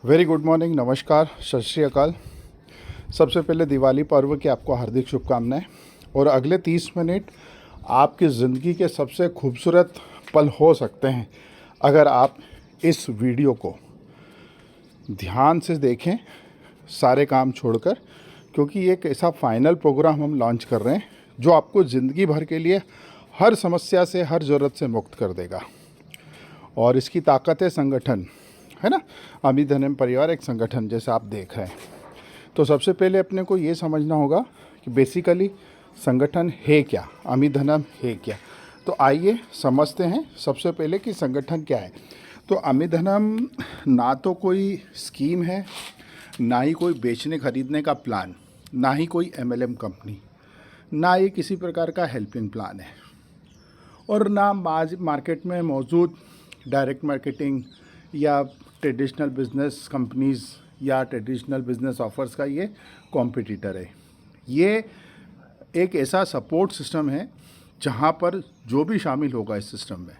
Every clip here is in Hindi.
वेरी गुड मॉर्निंग, नमस्कार, सत श्री अकाल। सबसे पहले दिवाली पर्व की आपको हार्दिक शुभकामनाएं। और अगले 30 मिनट आपकी ज़िंदगी के सबसे खूबसूरत पल हो सकते हैं अगर आप इस वीडियो को ध्यान से देखें, सारे काम छोड़कर, क्योंकि ये एक ऐसा फाइनल प्रोग्राम हम लॉन्च कर रहे हैं जो आपको ज़िंदगी भर के लिए हर समस्या से, हर ज़रूरत से मुक्त कर देगा। और इसकी ताकत है संगठन, है ना। अमित धनम परिवार एक संगठन जैसे आप देख रहे हैं। तो सबसे पहले अपने को ये समझना होगा कि बेसिकली संगठन है क्या, अमित धनम है क्या। तो आइए समझते हैं सबसे पहले कि संगठन क्या है। तो अमित धनम ना तो कोई स्कीम है, ना ही कोई बेचने खरीदने का प्लान, ना ही कोई एमएलएम कंपनी, ना ही किसी प्रकार का हेल्पिंग प्लान है, और ना मार्केट में मौजूद डायरेक्ट मार्केटिंग या ट्रेडिशनल बिजनेस कंपनीज़ या ट्रेडिशनल बिजनेस ऑफर्स का ये कॉम्पिटिटर है। ये एक ऐसा सपोर्ट सिस्टम है जहाँ पर जो भी शामिल होगा इस सिस्टम में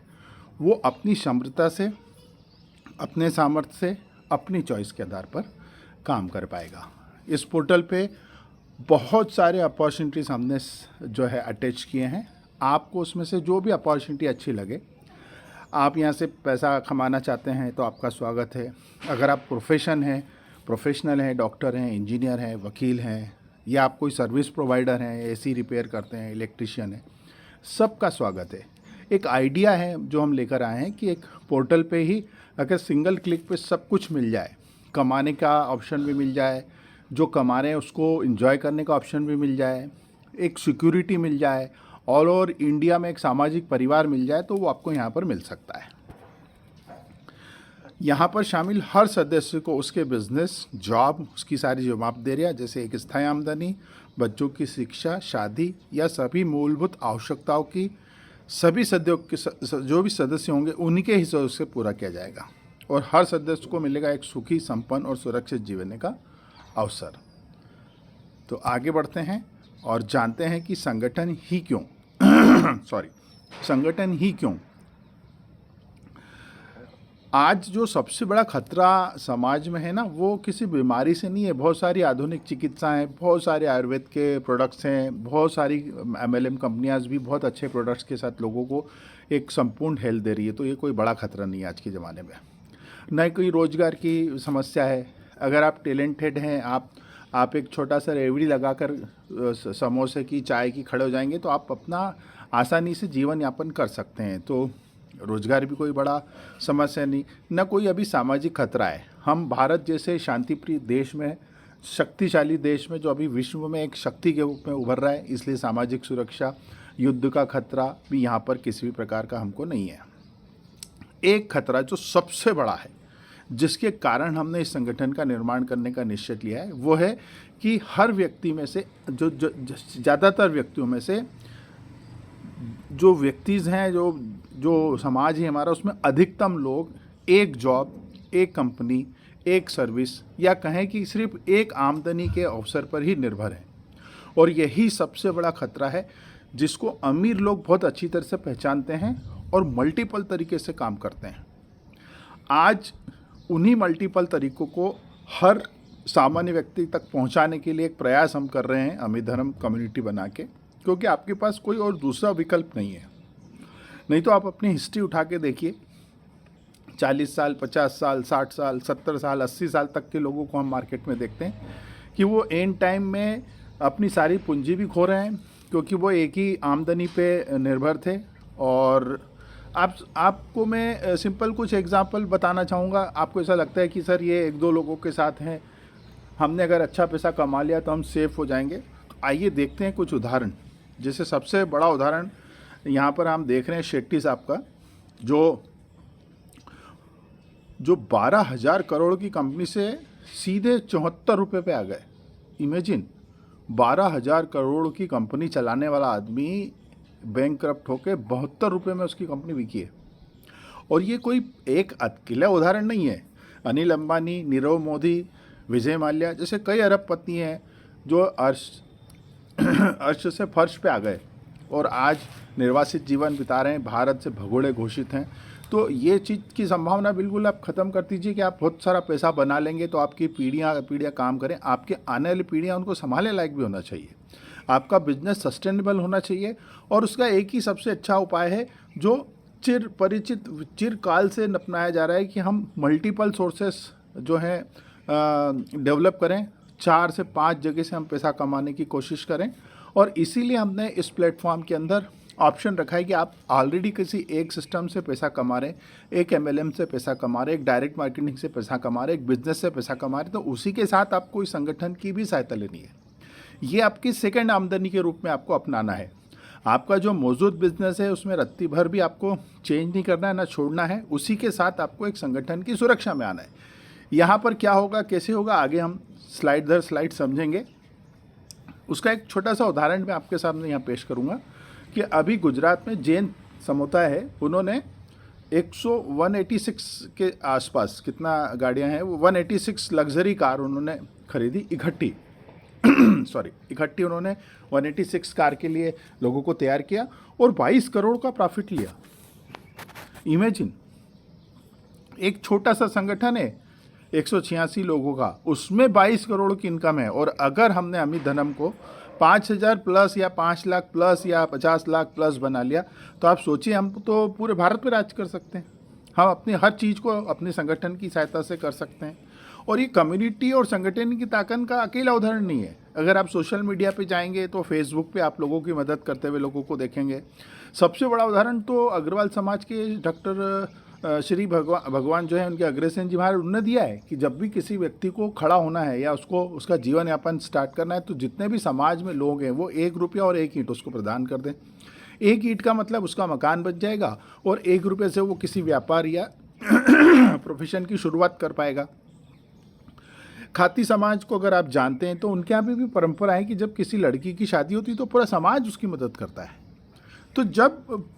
वो अपनी क्षमता से, अपने सामर्थ्य से, अपनी चॉइस के आधार पर काम कर पाएगा। इस पोर्टल पे बहुत सारे अपॉर्चुनिटीज़ हमने जो है अटैच किए हैं। आपको उसमें से जो भी अपॉर्चुनिटी अच्छी लगे, आप यहाँ से पैसा कमाना चाहते हैं तो आपका स्वागत है। अगर आप प्रोफेशनल हैं, डॉक्टर हैं, इंजीनियर हैं, वकील हैं, या आप कोई सर्विस प्रोवाइडर हैं, एसी रिपेयर करते हैं, इलेक्ट्रिशियन हैं, सबका स्वागत है। एक आइडिया है जो हम लेकर आए हैं कि एक पोर्टल पे ही अगर सिंगल क्लिक पे सब कुछ मिल जाए, कमाने का ऑप्शन भी मिल जाए, जो कमा रहे हैं उसको एंजॉय करने का ऑप्शन भी मिल जाए, एक सिक्योरिटी मिल जाए, ऑल ओवर इंडिया में एक सामाजिक परिवार मिल जाए, तो वो आपको यहाँ पर मिल सकता है। यहाँ पर शामिल हर सदस्य को उसके बिजनेस, जॉब, उसकी सारी जवाबदेरियाँ जैसे एक स्थायी आमदनी, बच्चों की शिक्षा, शादी या सभी मूलभूत आवश्यकताओं की सभी सदस्यों जो भी सदस्य होंगे उन्हीं के हिस्सों से पूरा किया जाएगा, और हर सदस्य को मिलेगा एक सुखी, संपन्न और सुरक्षित जीवन का अवसर। तो आगे बढ़ते हैं और जानते हैं कि संगठन ही क्यों संगठन ही क्यों। आज जो सबसे बड़ा खतरा समाज में है ना, वो किसी बीमारी से नहीं है। बहुत सारी आधुनिक चिकित्सा हैं, बहुत सारे आयुर्वेद के प्रोडक्ट्स हैं, बहुत सारी एमएलएम कंपनियां भी बहुत अच्छे प्रोडक्ट्स के साथ लोगों को एक संपूर्ण हेल्थ दे रही है। तो ये कोई बड़ा खतरा नहीं है आज के ज़माने में। न कोई रोज़गार की समस्या है। अगर आप टैलेंटेड हैं, आप एक छोटा सा रेवड़ी लगाकर समोसे की, चाय की खड़े हो जाएंगे तो आप अपना आसानी से जीवन यापन कर सकते हैं। तो रोजगार भी कोई बड़ा समस्या नहीं, न कोई अभी सामाजिक खतरा है। हम भारत जैसे शांतिप्रिय देश में, शक्तिशाली देश में, जो अभी विश्व में एक शक्ति के रूप में उभर रहा है, इसलिए सामाजिक सुरक्षा, युद्ध का खतरा भी यहाँ पर किसी भी प्रकार का हमको नहीं है। एक खतरा जो सबसे बड़ा है, जिसके कारण हमने इस संगठन का निर्माण करने का निश्चय लिया है, वो है कि हर व्यक्ति में से, जो ज़्यादातर व्यक्तियों में से जो व्यक्तिज हैं, जो समाज है हमारा, उसमें अधिकतम लोग एक जॉब, एक कंपनी, एक सर्विस, या कहें कि सिर्फ एक आमदनी के अवसर पर ही निर्भर है। और यही सबसे बड़ा खतरा है जिसको अमीर लोग बहुत अच्छी तरह से पहचानते हैं और मल्टीपल तरीके से काम करते हैं। आज उन्हीं मल्टीपल तरीकों को हर सामान्य व्यक्ति तक पहुंचाने के लिए एक प्रयास हम कर रहे हैं अमित धर्म कम्युनिटी बना के, क्योंकि आपके पास कोई और दूसरा विकल्प नहीं है। नहीं तो आप अपनी हिस्ट्री उठा के देखिए, 40 साल, 50 साल, 60 साल, 70 साल, 80 साल तक के लोगों को हम मार्केट में देखते हैं कि वो एंड टाइम में अपनी सारी पूंजी भी खो रहे हैं, क्योंकि वो एक ही आमदनी पे निर्भर थे। और आपको मैं सिंपल कुछ एग्जांपल बताना चाहूँगा। आपको ऐसा लगता है कि सर ये एक दो लोगों के साथ हैं, हमने अगर अच्छा पैसा कमा लिया तो हम सेफ हो जाएंगे। तो आइए देखते हैं कुछ उदाहरण। जैसे सबसे बड़ा उदाहरण यहाँ पर हम देख रहे हैं शेट्टी साहब का, जो 12,000 करोड़ की कंपनी से सीधे 74 रुपये पे आ गए। इमेजिन, 12,000 करोड़ की कंपनी चलाने वाला आदमी बैंकक्रप्ट होकर 72 रुपये में उसकी कंपनी बिकी है। और ये कोई एक अकेला उदाहरण नहीं है। अनिल अंबानी, नीरव मोदी, विजय माल्या जैसे कई अरबपति हैं जो अर्श से फर्श पे आ गए और आज निर्वासित जीवन बिता रहे हैं, भारत से भगोड़े घोषित हैं। तो तो ये चीज़ की संभावना बिल्कुल आप ख़त्म कर दीजिए कि आप बहुत सारा पैसा बना लेंगे तो आपकी पीढ़ियाँ काम करें। आपके आने वाली पीढ़ियाँ उनको संभालने लायक भी होना चाहिए। आपका बिजनेस सस्टेनेबल होना चाहिए और उसका एक ही सबसे अच्छा उपाय है जो चिरकाल से अपनाया जा रहा है कि हम मल्टीपल सोर्सेस जो हैं डेवलप करें। 4 से 5 जगह से हम पैसा कमाने की कोशिश करें और इसीलिए हमने इस प्लेटफॉर्म के अंदर ऑप्शन रखा है कि आप ऑलरेडी किसी एक सिस्टम से पैसा कमा रहे हैं, एक MLM से पैसा कमा रहे हैं, एक डायरेक्ट मार्केटिंग से पैसा कमा रहे हैं, एक बिजनेस से पैसा कमा रहे हैं, तो उसी के साथ आपको इस संगठन की भी सहायता लेनी है। ये आपकी सेकंड आमदनी के रूप में आपको अपनाना है। आपका जो मौजूद बिजनेस है उसमें रत्ती भर भी आपको चेंज नहीं करना है, ना छोड़ना है। उसी के साथ आपको एक संगठन की सुरक्षा में आना है। यहाँ पर क्या होगा, कैसे होगा, आगे हम स्लाइड दर स्लाइड समझेंगे। उसका एक छोटा सा उदाहरण मैं आपके सामने यहाँ पेश करूँगा कि अभी गुजरात में जैन समुदाय है, उन्होंने 186 के आसपास कितना गाड़ियाँ हैं, वो 186 लग्जरी कार उन्होंने खरीदी इकट्ठी इकट्ठी उन्होंने 186 कार के लिए लोगों को तैयार किया और 22 करोड़ का प्रॉफिट लिया। इमेजिन, एक छोटा सा संगठन है 186 लोगों का, उसमें 22 करोड़ की इनकम है। और अगर हमने अमित धनम को 5,000 प्लस या 5 लाख प्लस या 50 लाख प्लस बना लिया तो आप सोचिए, हम तो पूरे भारत में राज कर सकते हैं। हम अपनी हर चीज़ को अपने संगठन की सहायता से कर सकते हैं। और ये कम्युनिटी और संगठन की ताकत का अकेला उदाहरण नहीं है। अगर आप सोशल मीडिया पे जाएंगे तो फेसबुक पे आप लोगों की मदद करते हुए लोगों को देखेंगे। सबसे बड़ा उदाहरण तो अग्रवाल समाज के डॉक्टर श्री भगवान जो है, उनके अग्रसेन जी महाराज, उन्होंने दिया है कि जब भी किसी व्यक्ति को खड़ा होना है या उसको उसका जीवन यापन स्टार्ट करना है तो जितने भी समाज में लोग हैं वो 1 रुपया और 1 ईंट उसको प्रदान कर दें। 1 ईंट का मतलब उसका मकान बच जाएगा और 1 रुपये से वो किसी व्यापार या प्रोफेशन की शुरुआत कर पाएगा। खाती समाज को अगर आप जानते हैं तो उनके यहाँ भी परंपरा है कि जब किसी लड़की की शादी होती है तो पूरा समाज उसकी मदद करता है। तो जब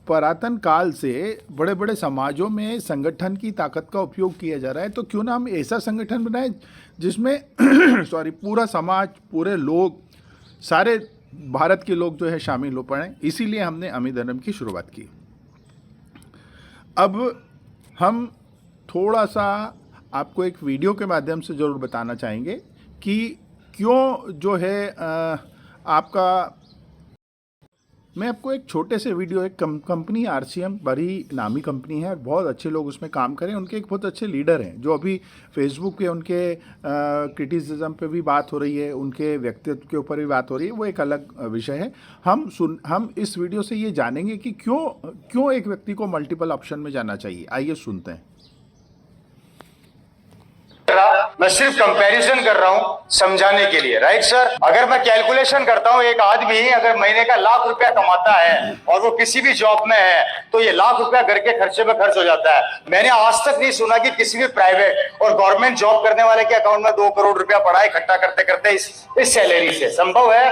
पुरातन काल से बड़े बड़े समाजों में संगठन की ताकत का उपयोग किया जा रहा है तो क्यों ना हम ऐसा संगठन बनाएं जिसमें पूरा समाज, पूरे लोग, सारे भारत के लोग जो है शामिल हो पाएं। इसीलिए हमने अमित धनम की शुरुआत की। अब हम थोड़ा सा आपको एक वीडियो के माध्यम से ज़रूर बताना चाहेंगे कि क्यों जो है मैं आपको एक छोटे से वीडियो, एक कंपनी RCM बड़ी नामी कंपनी है और बहुत अच्छे लोग उसमें काम करें। उनके एक बहुत अच्छे लीडर हैं जो अभी फेसबुक पे उनके क्रिटिसिज्म पे भी बात हो रही है, उनके व्यक्तित्व के ऊपर भी बात हो रही है, वो एक अलग विषय है। हम इस वीडियो से ये जानेंगे कि क्यों एक व्यक्ति को मल्टीपल ऑप्शन में जाना चाहिए। आइए सुनते हैं। मैं सिर्फ कंपैरिजन कर रहा हूं समझाने के लिए, राइट सर। अगर मैं कैलकुलेशन करता हूं, एक आदमी अगर महीने का ₹1,00,000 कमाता है और वो किसी भी जॉब में है तो ये ₹1,00,000 घर के खर्चे में खर्च हो जाता है। मैंने आज तक नहीं सुना कि किसी भी प्राइवेट और गवर्नमेंट जॉब करने वाले के अकाउंट में ₹2 करोड़ पड़ा है इकट्ठा करते करते इस सैलरी से। संभव है?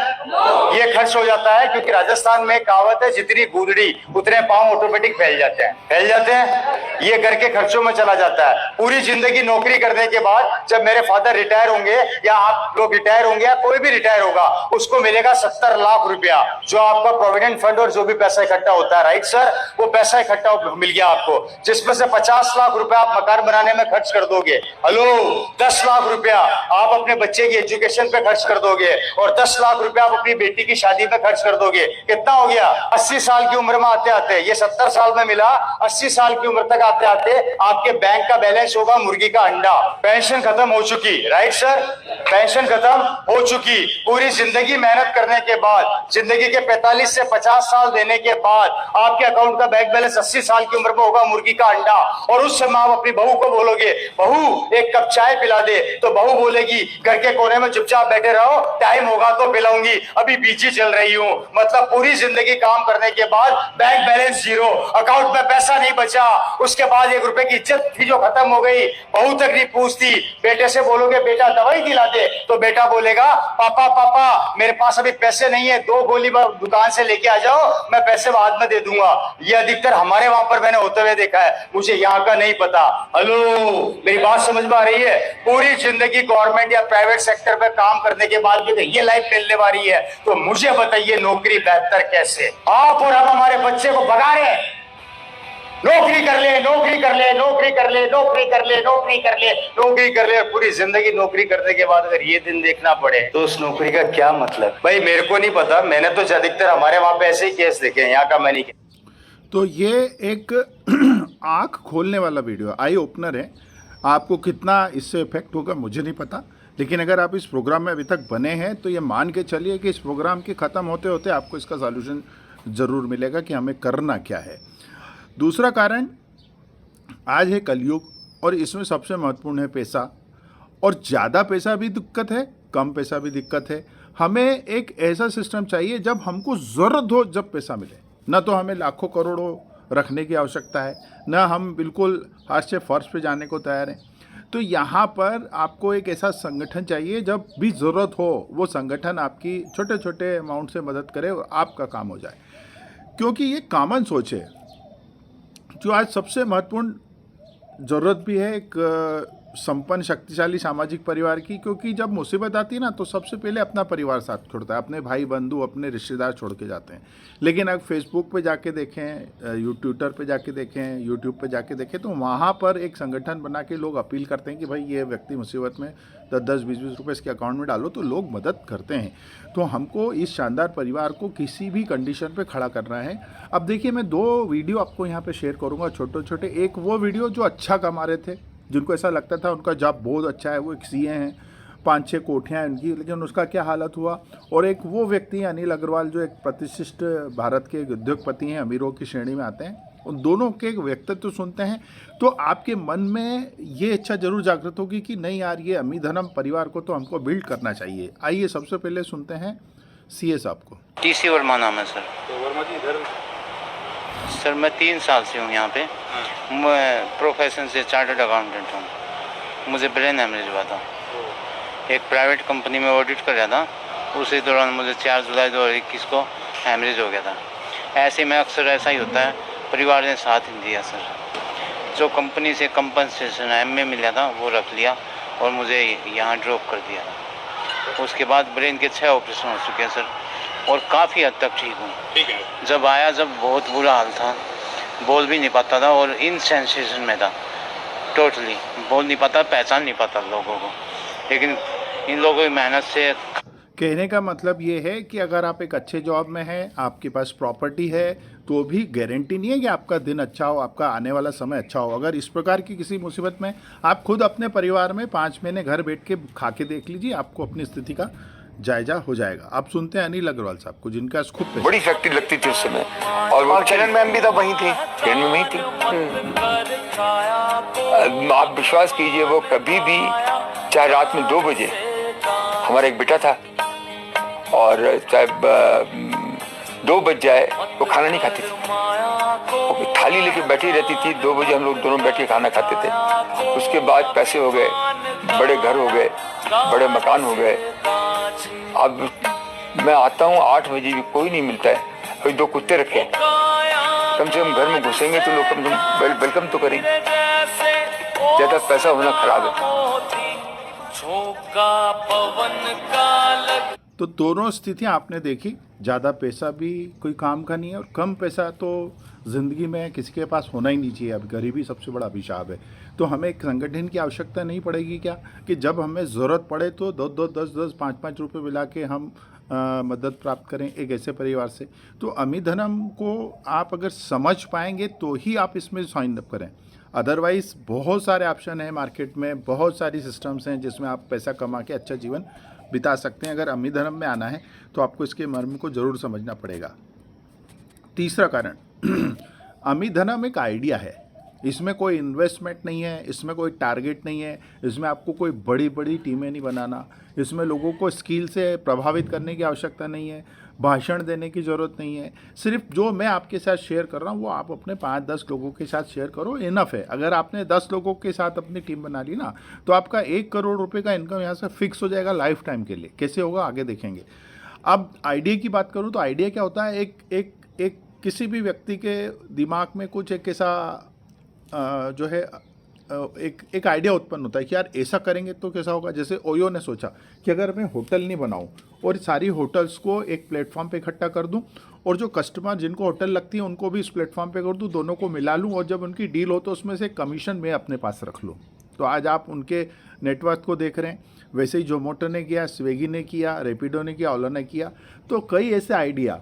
ये खर्च हो जाता है क्योंकि राजस्थान में कहावत है, जितनी गूदड़ी उतने पांव ऑटोमेटिक फैल जाते हैं। ये घर के खर्चों में चला जाता है। पूरी जिंदगी नौकरी करने के बाद जब मेरे फादर रिटायर होंगे या आप लोग रिटायर होंगे या कोई भी रिटायर होगा, उसको मिलेगा 70 लाख रुपया, जो आपका प्रोविडेंट फंड और जो भी पैसा इकट्ठा होता है, राइट सर, वो पैसा इकट्ठा मिल गया आपको, जिसमें से 50 लाख रुपया आप मकान बनाने में खर्च कर दोगे। हेलो, 10 लाख रुपया आप अपने बच्चे की एजुकेशन पे खर्च कर दोगे और 10 लाख रुपया आप अपनी बेटी की शादी पे खर्च कर दोगे। कितना हो गया? 80 साल की उम्र में आते आते, ये 70 साल में मिला, 80 साल की उम्र तक आते आते आपके बैंक का बैलेंस होगा मुर्गी का अंडा। पेंशन खत्म हो चुकी, राइट सर, पेंशन खत्म हो चुकी। पूरी जिंदगी मेहनत करने के बाद, जिंदगी के 45 से 50 साल देने के बाद आपके अकाउंट का बैंक बैलेंस 80 साल की उम्र में होगा मुर्गी का अंडा। और उस समय आप अपनी बहू को बोलोगे, बहू एक कप चाय पिला दे, तो बहू बोलेगी घर के कोने में चुपचाप बैठे रहो, टाइम होगा तो पिलाऊंगी, अभी बिजी चल रही हूं। मतलब पूरी जिंदगी काम करने के बाद बैंक बैलेंस 0, अकाउंट में पैसा नहीं बचा, उसके बाद 1 रुपए की इज्जत थी जो खत्म हो गई। बहू तक नहीं पूछती। बेटे से बोलोगे बेटा दवाई दिला दे, तो बेटा बोलेगा पापा पापा मेरे पास अभी पैसे नहीं है, 2 गोली दुकान से लेके आ जाओ, मैं पैसे बाद में दे दूंगा। ये अधिकतर हमारे वहां पर मैंने होते हुए देखा है, मुझे यहाँ का नहीं पता। हेलो, मेरी बात समझ में आ रही है? पूरी जिंदगी गवर्नमेंट या प्राइवेट सेक्टर में काम करने के बाद भी ये लाइफ मिलने वाली है, तो मुझे बताइए नौकरी बेहतर कैसे? आप और हम हमारे बच्चे को भगा रहे हैं। नौकरी कर ले, नौकरी कर ले, नौकरी कर ले, नौकरी कर ले, नौकरी कर ले, नौकरी कर ले, पूरी जिंदगी नौकरी करने के बाद अगर ये दिन देखना पड़े तो उस नौकरी का क्या मतलब? भाई मेरे को नहीं पता, मैंने तो अधिकतर हमारे वहां पे ऐसे ही केस देखे हैं, यहाँ का मैं नहीं। तो ये एक आँख खोलने वाला वीडियो, आई ओपनर है। आपको कितना इससे इफेक्ट होगा मुझे नहीं पता, लेकिन अगर आप इस प्रोग्राम में अभी तक बने हैं तो ये मान के चलिए कि इस प्रोग्राम के ख़त्म होते होते आपको इसका सॉल्यूशन ज़रूर मिलेगा कि हमें करना क्या है। दूसरा कारण, आज है कलयुग और इसमें सबसे महत्वपूर्ण है पैसा। और ज़्यादा पैसा भी दिक्कत है, कम पैसा भी दिक्कत है। हमें एक ऐसा सिस्टम चाहिए जब हमको ज़रूरत हो जब पैसा मिले, न तो हमें लाखों करोड़ों रखने की आवश्यकता है, न हम बिल्कुल हाथ से फर्श पे जाने को तैयार हैं। तो यहाँ पर आपको एक ऐसा संगठन चाहिए जब भी ज़रूरत हो वो संगठन आपकी छोटे छोटे अमाउंट से मदद करे और आपका काम हो जाए, क्योंकि ये कॉमन सोच है जो आज सबसे महत्वपूर्ण ज़रूरत भी है एक संपन्न शक्तिशाली सामाजिक परिवार की। क्योंकि जब मुसीबत आती है ना तो सबसे पहले अपना परिवार साथ छोड़ता है, अपने भाई बंधु अपने रिश्तेदार छोड़ के जाते हैं। लेकिन अगर फेसबुक पे जाके देखें, ट्विटर पे जाके देखें, यूट्यूब पे जाके देखें तो वहाँ पर एक संगठन बना के लोग अपील करते हैं कि भाई ये व्यक्ति मुसीबत में 10-20 रुपये इसके अकाउंट में डालो, तो लोग मदद करते हैं। तो हमको इस शानदार परिवार को किसी भी कंडीशन पे खड़ा करना है। अब देखिए, मैं 2 वीडियो आपको यहाँ पे शेयर करूँगा छोटे छोटे। एक वो वीडियो जो अच्छा कमा रहे थे, जिनको ऐसा लगता था उनका जॉब बहुत अच्छा है, वो एक सीए हैं, 5-6 कोठियाँ हैं उनकी, लेकिन उसका क्या हालत हुआ। और एक वो व्यक्ति हैं अनिल अग्रवाल जो एक प्रतिष्ठित भारत के उद्योगपति हैं, अमीरों की श्रेणी में आते हैं। उन दोनों के व्यक्तित्व सुनते हैं तो आपके मन में ये इच्छा जरूर जागृत होगी कि नहीं यार, ये अमीधनम परिवार को तो हमको बिल्ड करना चाहिए। आइए सबसे पहले सुनते हैं सीए साहब को। टीसी वर्मा नाम है सर। तो वर्मा जी इधर सर मैं 3 साल से हूँ यहाँ पे। मैं प्रोफेशन से चार्टर्ड अकाउंटेंट हूँ। मुझे ब्रेन हेमरेज हुआ था, एक प्राइवेट कंपनी में ऑडिट कर रहा था। उसी दौरान मुझे 4 जुलाई 2021 को हेमरेज हो गया था। ऐसे में अक्सर ऐसा ही होता है, परिवार ने साथ नहीं दिया सर। जो कंपनी से कंपनसेशन एमए मिला था वो रख लिया और मुझे यहाँ ड्रॉप कर दिया था। उसके बाद ब्रेन के 6 ऑपरेशन हो चुके हैं सर और काफ़ी हद तक ठीक हूँ। ठीक है। जब आया जब बहुत बुरा हाल था, बोल भी नहीं पाता था और इन सेंसेशन में था, टोटली बोल नहीं पाता, पहचान नहीं पाता लोगों को। लेकिन इन लोगों की मेहनत से, कहने का मतलब ये है कि अगर आप एक अच्छे जॉब में हैं, आपके पास प्रॉपर्टी है, तो भी गारंटी नहीं है कि आपका दिन अच्छा हो, आपका आने वाला समय अच्छा हो। अगर इस प्रकार की किसी मुसीबत में आप खुद अपने परिवार में 5 महीने घर बैठ के खा के देख लीजिए, आपको अपनी स्थिति का जायजा हो जाएगा। आप सुनते हैं अनिल अग्रवाल साहब को, जिनका खूब पैसा। बड़ी फैक्ट्री लगती थी उस समय, और वो चरण मैम भी था वहीं थी, चरण में वहीं थी। आप विश्वास कीजिए, वो कभी भी चाहे रात में 2 बजे, हमारा एक बेटा था, और चाहे 2 बज जाए वो खाना नहीं खाती थी, वो थाली लेके बैठी रहती थी। 2 बजे हम लोग दोनों बैठ के खाना खाते थे। उसके बाद पैसे हो गए, बड़े घर हो गए, बड़े मकान हो गए। अब मैं आता हूँ 8 बजे भी कोई नहीं मिलता है, कोई 2 कुत्ते रखे, कम से कम घर में घुसेंगे तो लोग कम से कम वेलकम तो करेंगे। ज़्यादा पैसा होना खराब है। तो दोनों स्थितियां आपने देखी, ज़्यादा पैसा भी कोई काम का नहीं है और कम पैसा तो ज़िंदगी में किसी के पास होना ही नहीं चाहिए। अब गरीबी सबसे बड़ा अभिशाप है। तो हमें एक संगठन की आवश्यकता नहीं पड़ेगी क्या, कि जब हमें ज़रूरत पड़े तो 2-2, 10-10, 5-5 रुपये मिला के हम मदद प्राप्त करें एक ऐसे परिवार से। तो अमीधनम को आप अगर समझ पाएंगे तो ही आप इसमें साइन अप करें। अदरवाइज़ बहुत सारे ऑप्शन हैं मार्केट में, बहुत सारी सिस्टम्स हैं जिसमें आप पैसा कमा के अच्छा जीवन बिता सकते हैं। अगर अमीधनम में आना है तो आपको इसके मर्म को ज़रूर समझना पड़ेगा। तीसरा कारण, अमीधनम एक आइडिया है, इसमें कोई इन्वेस्टमेंट नहीं है, इसमें कोई टारगेट नहीं है, इसमें आपको कोई बड़ी बड़ी टीमें नहीं बनाना, इसमें लोगों को स्किल से प्रभावित करने की आवश्यकता नहीं है, भाषण देने की ज़रूरत नहीं है। सिर्फ जो मैं आपके साथ शेयर कर रहा हूँ वो आप अपने 5-10 लोगों के साथ शेयर करो, इनफ है। अगर आपने 10 लोगों के साथ अपनी टीम बना ली ना तो आपका 1 करोड़ रुपए का इनकम यहाँ से फिक्स हो जाएगा लाइफ टाइम के लिए। कैसे होगा आगे देखेंगे। अब आइडिया की बात करूँ तो आइडिया क्या होता है, एक किसी भी व्यक्ति के दिमाग में कुछ एक ऐसा जो है एक आइडिया उत्पन्न होता है कि यार ऐसा करेंगे तो कैसा होगा। जैसे ओयो ने सोचा कि अगर मैं होटल नहीं बनाऊं और सारी होटल्स को एक प्लेटफॉर्म पे इकट्ठा कर दूं और जो कस्टमर जिनको होटल लगती है उनको भी इस प्लेटफॉर्म पे कर दूं, दोनों को मिला लूं और जब उनकी डील हो तो उसमें से कमीशन मैं अपने पास रख लूँ। तो आज आप उनके नेटवर्क को देख रहे हैं। वैसे ही जोमोटो ने किया, स्विगी ने किया, रैपिडो ने किया, ओला ने किया। तो कई ऐसे आइडिया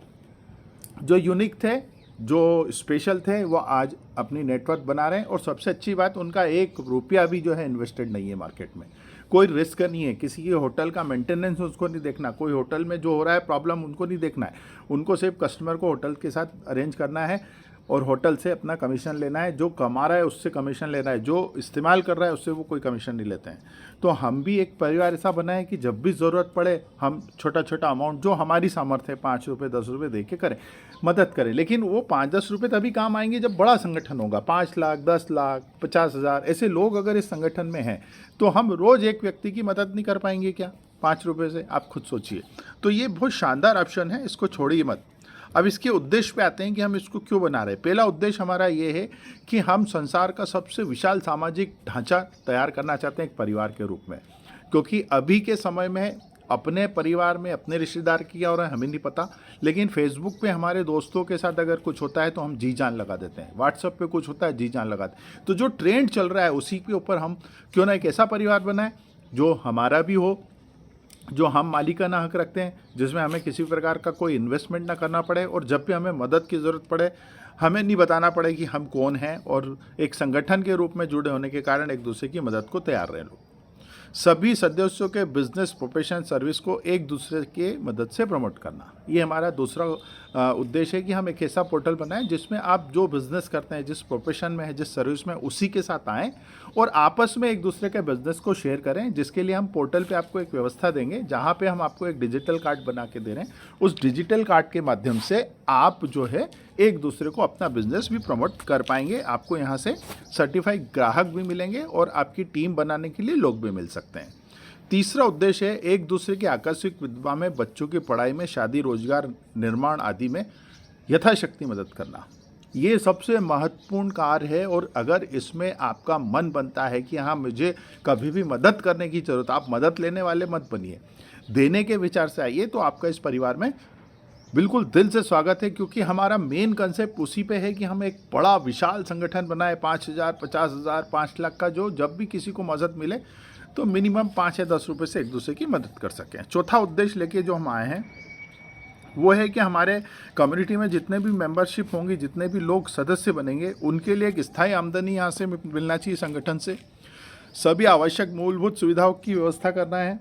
जो यूनिक थे, जो स्पेशल थे, वो आज अपनी नेटवर्क बना रहे हैं। और सबसे अच्छी बात, उनका 1 रुपया भी जो है इन्वेस्टेड नहीं है मार्केट में। कोई रिस्क नहीं है, किसी की होटल का मेंटेनेंस उसको नहीं देखना, कोई होटल में जो हो रहा है प्रॉब्लम उनको नहीं देखना है। उनको सिर्फ कस्टमर को होटल के साथ अरेंज करना है और होटल से अपना कमीशन लेना है। जो कमा रहा है उससे कमीशन लेना है, जो इस्तेमाल कर रहा है उससे वो कोई कमीशन नहीं लेते हैं। तो हम भी एक परिवार ऐसा बना है कि जब भी ज़रूरत पड़े हम छोटा छोटा अमाउंट जो हमारी सामर्थ्य है 5 रुपये 10 रुपये दे के करें, मदद करें। लेकिन वो 5-10 रुपये तभी काम आएंगे जब बड़ा संगठन होगा। 5 लाख, 10 लाख, 50,000 ऐसे लोग अगर इस संगठन में हैं तो हम रोज़ एक व्यक्ति की मदद नहीं कर पाएंगे क्या 5 रुपये से? आप खुद सोचिए। तो ये बहुत शानदार ऑप्शन है, इसको छोड़िए मत। अब इसके उद्देश्य पे आते हैं कि हम इसको क्यों बना रहे हैं। पहला उद्देश्य हमारा ये है कि हम संसार का सबसे विशाल सामाजिक ढांचा तैयार करना चाहते हैं एक परिवार के रूप में। क्योंकि अभी के समय में अपने परिवार में अपने रिश्तेदार की क्या हो रहा है हमें नहीं पता, लेकिन फेसबुक पे हमारे दोस्तों के साथ अगर कुछ होता है तो हम जी जान लगा देते हैं, व्हाट्सएप पे कुछ होता है जी जान लगाते हैं। तो जो ट्रेंड चल रहा है उसी के ऊपर हम क्यों ना एक ऐसा परिवार बनाएं जो हमारा भी हो, जो हम मालिकाना हक रखते हैं, जिसमें हमें किसी प्रकार का कोई इन्वेस्टमेंट ना करना पड़े और जब भी हमें मदद की ज़रूरत पड़े हमें नहीं बताना पड़े कि हम कौन हैं, और एक संगठन के रूप में जुड़े होने के कारण एक दूसरे की मदद को तैयार रहे लोग। सभी सदस्यों के बिजनेस, प्रोफेशन, सर्विस को एक दूसरे के मदद से प्रमोट करना, ये हमारा दूसरा उद्देश्य है कि हम एक ऐसा पोर्टल बनाएं जिसमें आप जो बिज़नेस करते हैं, जिस प्रोफेशन में है, जिस सर्विस में, उसी के साथ आएँ और आपस में एक दूसरे के बिज़नेस को शेयर करें। जिसके लिए हम पोर्टल पे आपको एक व्यवस्था देंगे जहाँ पे हम आपको एक डिजिटल कार्ड बना के दे रहे हैं। उस डिजिटल कार्ड के माध्यम से आप जो है एक दूसरे को अपना बिजनेस भी प्रमोट कर पाएंगे। आपको यहाँ से सर्टिफाइड ग्राहक भी मिलेंगे और आपकी टीम बनाने के लिए लोग भी मिल सकते हैं। तीसरा उद्देश्य है एक दूसरे की आकस्मिक विधवा में, बच्चों की पढ़ाई में, शादी, रोजगार, निर्माण आदि में यथाशक्ति मदद करना। ये सबसे महत्वपूर्ण कार्य है और अगर इसमें आपका मन बनता है कि हाँ मुझे कभी भी मदद करने की ज़रूरत, आप मदद लेने वाले मत बनिए, देने के विचार से आइए, तो आपका इस परिवार में बिल्कुल दिल से स्वागत है। क्योंकि हमारा मेन कंसेप्ट उसी पे है कि हम एक बड़ा विशाल संगठन बनाए, 5,000, 50,000, 5 लाख का, जो जब भी किसी को मदद मिले तो मिनिमम 5 या 10 रुपये से एक दूसरे की मदद कर सकें। चौथा उद्देश्य लेके जो हम आए हैं वो है कि हमारे कम्युनिटी में जितने भी मेंबरशिप होंगी, जितने भी लोग सदस्य बनेंगे, उनके लिए एक स्थायी आमदनी यहाँ से मिलना चाहिए संगठन से। सभी आवश्यक मूलभूत सुविधाओं की व्यवस्था करना है।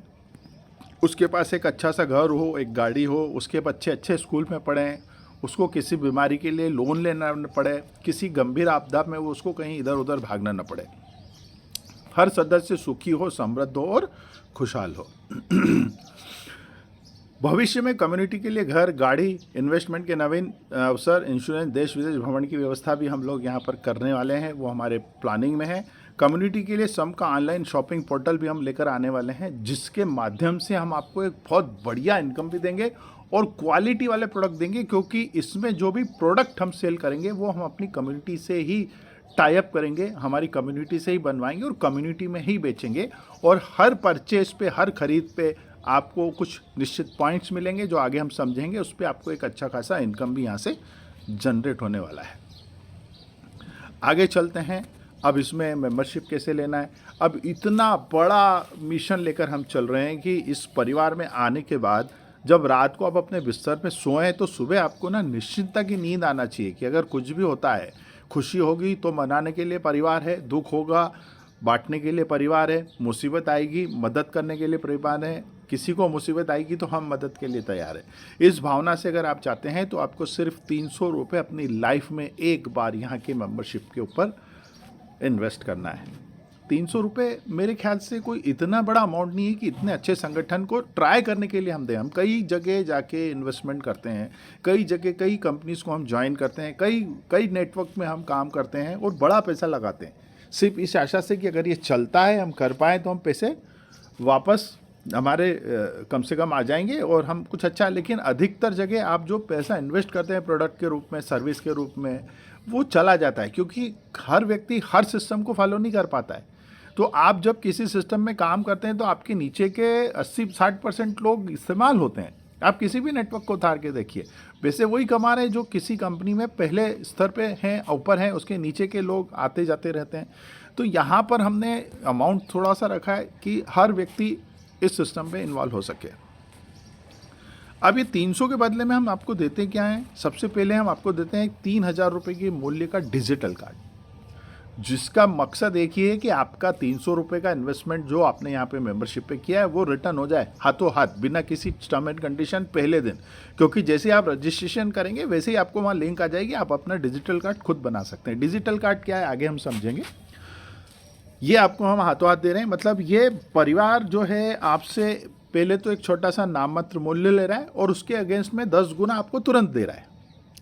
उसके पास एक अच्छा सा घर हो, एक गाड़ी हो, उसके बच्चे अच्छे स्कूल में पढ़ें, उसको किसी बीमारी के लिए लोन लेना न पड़े, किसी गंभीर आपदा में वो उसको कहीं इधर उधर भागना न पड़े। हर सदस्य सुखी हो, समृद्ध हो और खुशहाल हो। भविष्य में कम्युनिटी के लिए घर, गाड़ी, इन्वेस्टमेंट के नवीन अवसर, इंश्योरेंस, देश विदेश भ्रमण की व्यवस्था भी हम लोग यहाँ पर करने वाले हैं, वो हमारे प्लानिंग में है। कम्युनिटी के लिए सम का ऑनलाइन शॉपिंग पोर्टल भी हम लेकर आने वाले हैं, जिसके माध्यम से हम आपको एक बहुत बढ़िया इनकम भी देंगे और क्वालिटी वाले प्रोडक्ट देंगे। क्योंकि इसमें जो भी प्रोडक्ट हम सेल करेंगे वो हम अपनी कम्युनिटी से ही टाई अप करेंगे, हमारी कम्युनिटी से ही बनवाएंगे और कम्युनिटी में ही बेचेंगे। और हर परचेज पे, हर खरीद पे आपको कुछ निश्चित पॉइंट्स मिलेंगे जो आगे हम समझेंगे। उस पर आपको एक अच्छा खासा इनकम भी यहाँ से जनरेट होने वाला है। आगे चलते हैं। अब इसमें मेंबरशिप कैसे लेना है। अब इतना बड़ा मिशन लेकर हम चल रहे हैं कि इस परिवार में आने के बाद जब रात को आप अपने बिस्तर पे सोएं तो सुबह आपको ना निश्चिंतता की नींद आना चाहिए कि अगर कुछ भी होता है, खुशी होगी तो मनाने के लिए परिवार है, दुख होगा बांटने के लिए परिवार है, मुसीबत आएगी मदद करने के लिए परिवार है, किसी को मुसीबत आएगी तो हम मदद के लिए तैयार है। इस भावना से अगर आप चाहते हैं तो आपको सिर्फ 300 रुपये अपनी लाइफ में एक बार यहाँ के मेंबरशिप के ऊपर इन्वेस्ट करना है। 300 रुपये मेरे ख्याल से कोई इतना बड़ा अमाउंट नहीं है कि इतने अच्छे संगठन को ट्राई करने के लिए हम दें। हम कई जगह जाके इन्वेस्टमेंट करते हैं, कई जगह कई कंपनीज़ को हम ज्वाइन करते हैं, कई नेटवर्क में हम काम करते हैं और बड़ा पैसा लगाते हैं, सिर्फ इस आशा से कि अगर ये चलता है, हम कर पाएँ तो हम पैसे वापस हमारे कम से कम आ जाएंगे और हम कुछ अच्छा। लेकिन अधिकतर जगह आप जो पैसा इन्वेस्ट करते हैं प्रोडक्ट के रूप में, सर्विस के रूप में, वो चला जाता है, क्योंकि हर व्यक्ति हर सिस्टम को फॉलो नहीं कर पाता है। तो आप जब किसी सिस्टम में काम करते हैं तो आपके नीचे के 80-60% लोग इस्तेमाल होते हैं। आप किसी भी नेटवर्क को उतार के देखिए, वैसे वही कमा रहे हैं जो किसी कंपनी में पहले स्तर पे हैं, ऊपर हैं, उसके नीचे के लोग आते जाते रहते हैं। तो यहाँ पर हमने अमाउंट थोड़ा सा रखा है कि हर व्यक्ति इस सिस्टम पे इन्वॉल्व हो सके। अब ये 300 के बदले में हम आपको देते क्या हैं? सबसे पहले हम आपको देते हैं 3,000 रुपये के मूल्य का डिजिटल कार्ड, जिसका मकसद एक ही है कि आपका 300 रुपये का इन्वेस्टमेंट जो आपने यहाँ पे मेंबरशिप पे किया है वो रिटर्न हो जाए हाथों हाथ, बिना किसी टर्म एंड कंडीशन पहले दिन। क्योंकि जैसे आप रजिस्ट्रेशन करेंगे वैसे ही आपको वहाँ लिंक आ जाएगी, आप अपना डिजिटल कार्ड खुद बना सकते हैं। डिजिटल कार्ड क्या है आगे हम समझेंगे। ये आपको हम हाथों हाथ दे रहे हैं, मतलब ये परिवार जो है आपसे पहले तो एक छोटा सा नाममात्र मूल्य ले रहा है और उसके अगेंस्ट में 10 गुना आपको तुरंत दे रहा है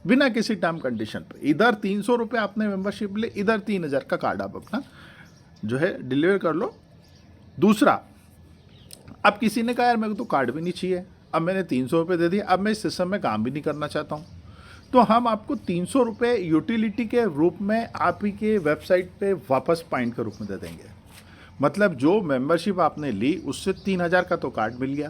बिना किसी टर्म कंडीशन पे। इधर 300 रुपये आपने मेंबरशिप ले, इधर 3,000 का कार्ड आप अपना जो है डिलीवर कर लो। दूसरा, अब किसी ने कहा यार मेरे को तो कार्ड भी नहीं चाहिए, अब मैंने 300 रुपये दे दिए, अब मैं इस सिस्टम में काम भी नहीं करना चाहता हूँ, तो हम आपको 300 रुपये यूटिलिटी के रूप में आप ही के वेबसाइट पे वापस पॉइंट के रूप में दे देंगे। मतलब जो मेंबरशिप आपने ली उससे 3,000 का तो कार्ड मिल गया,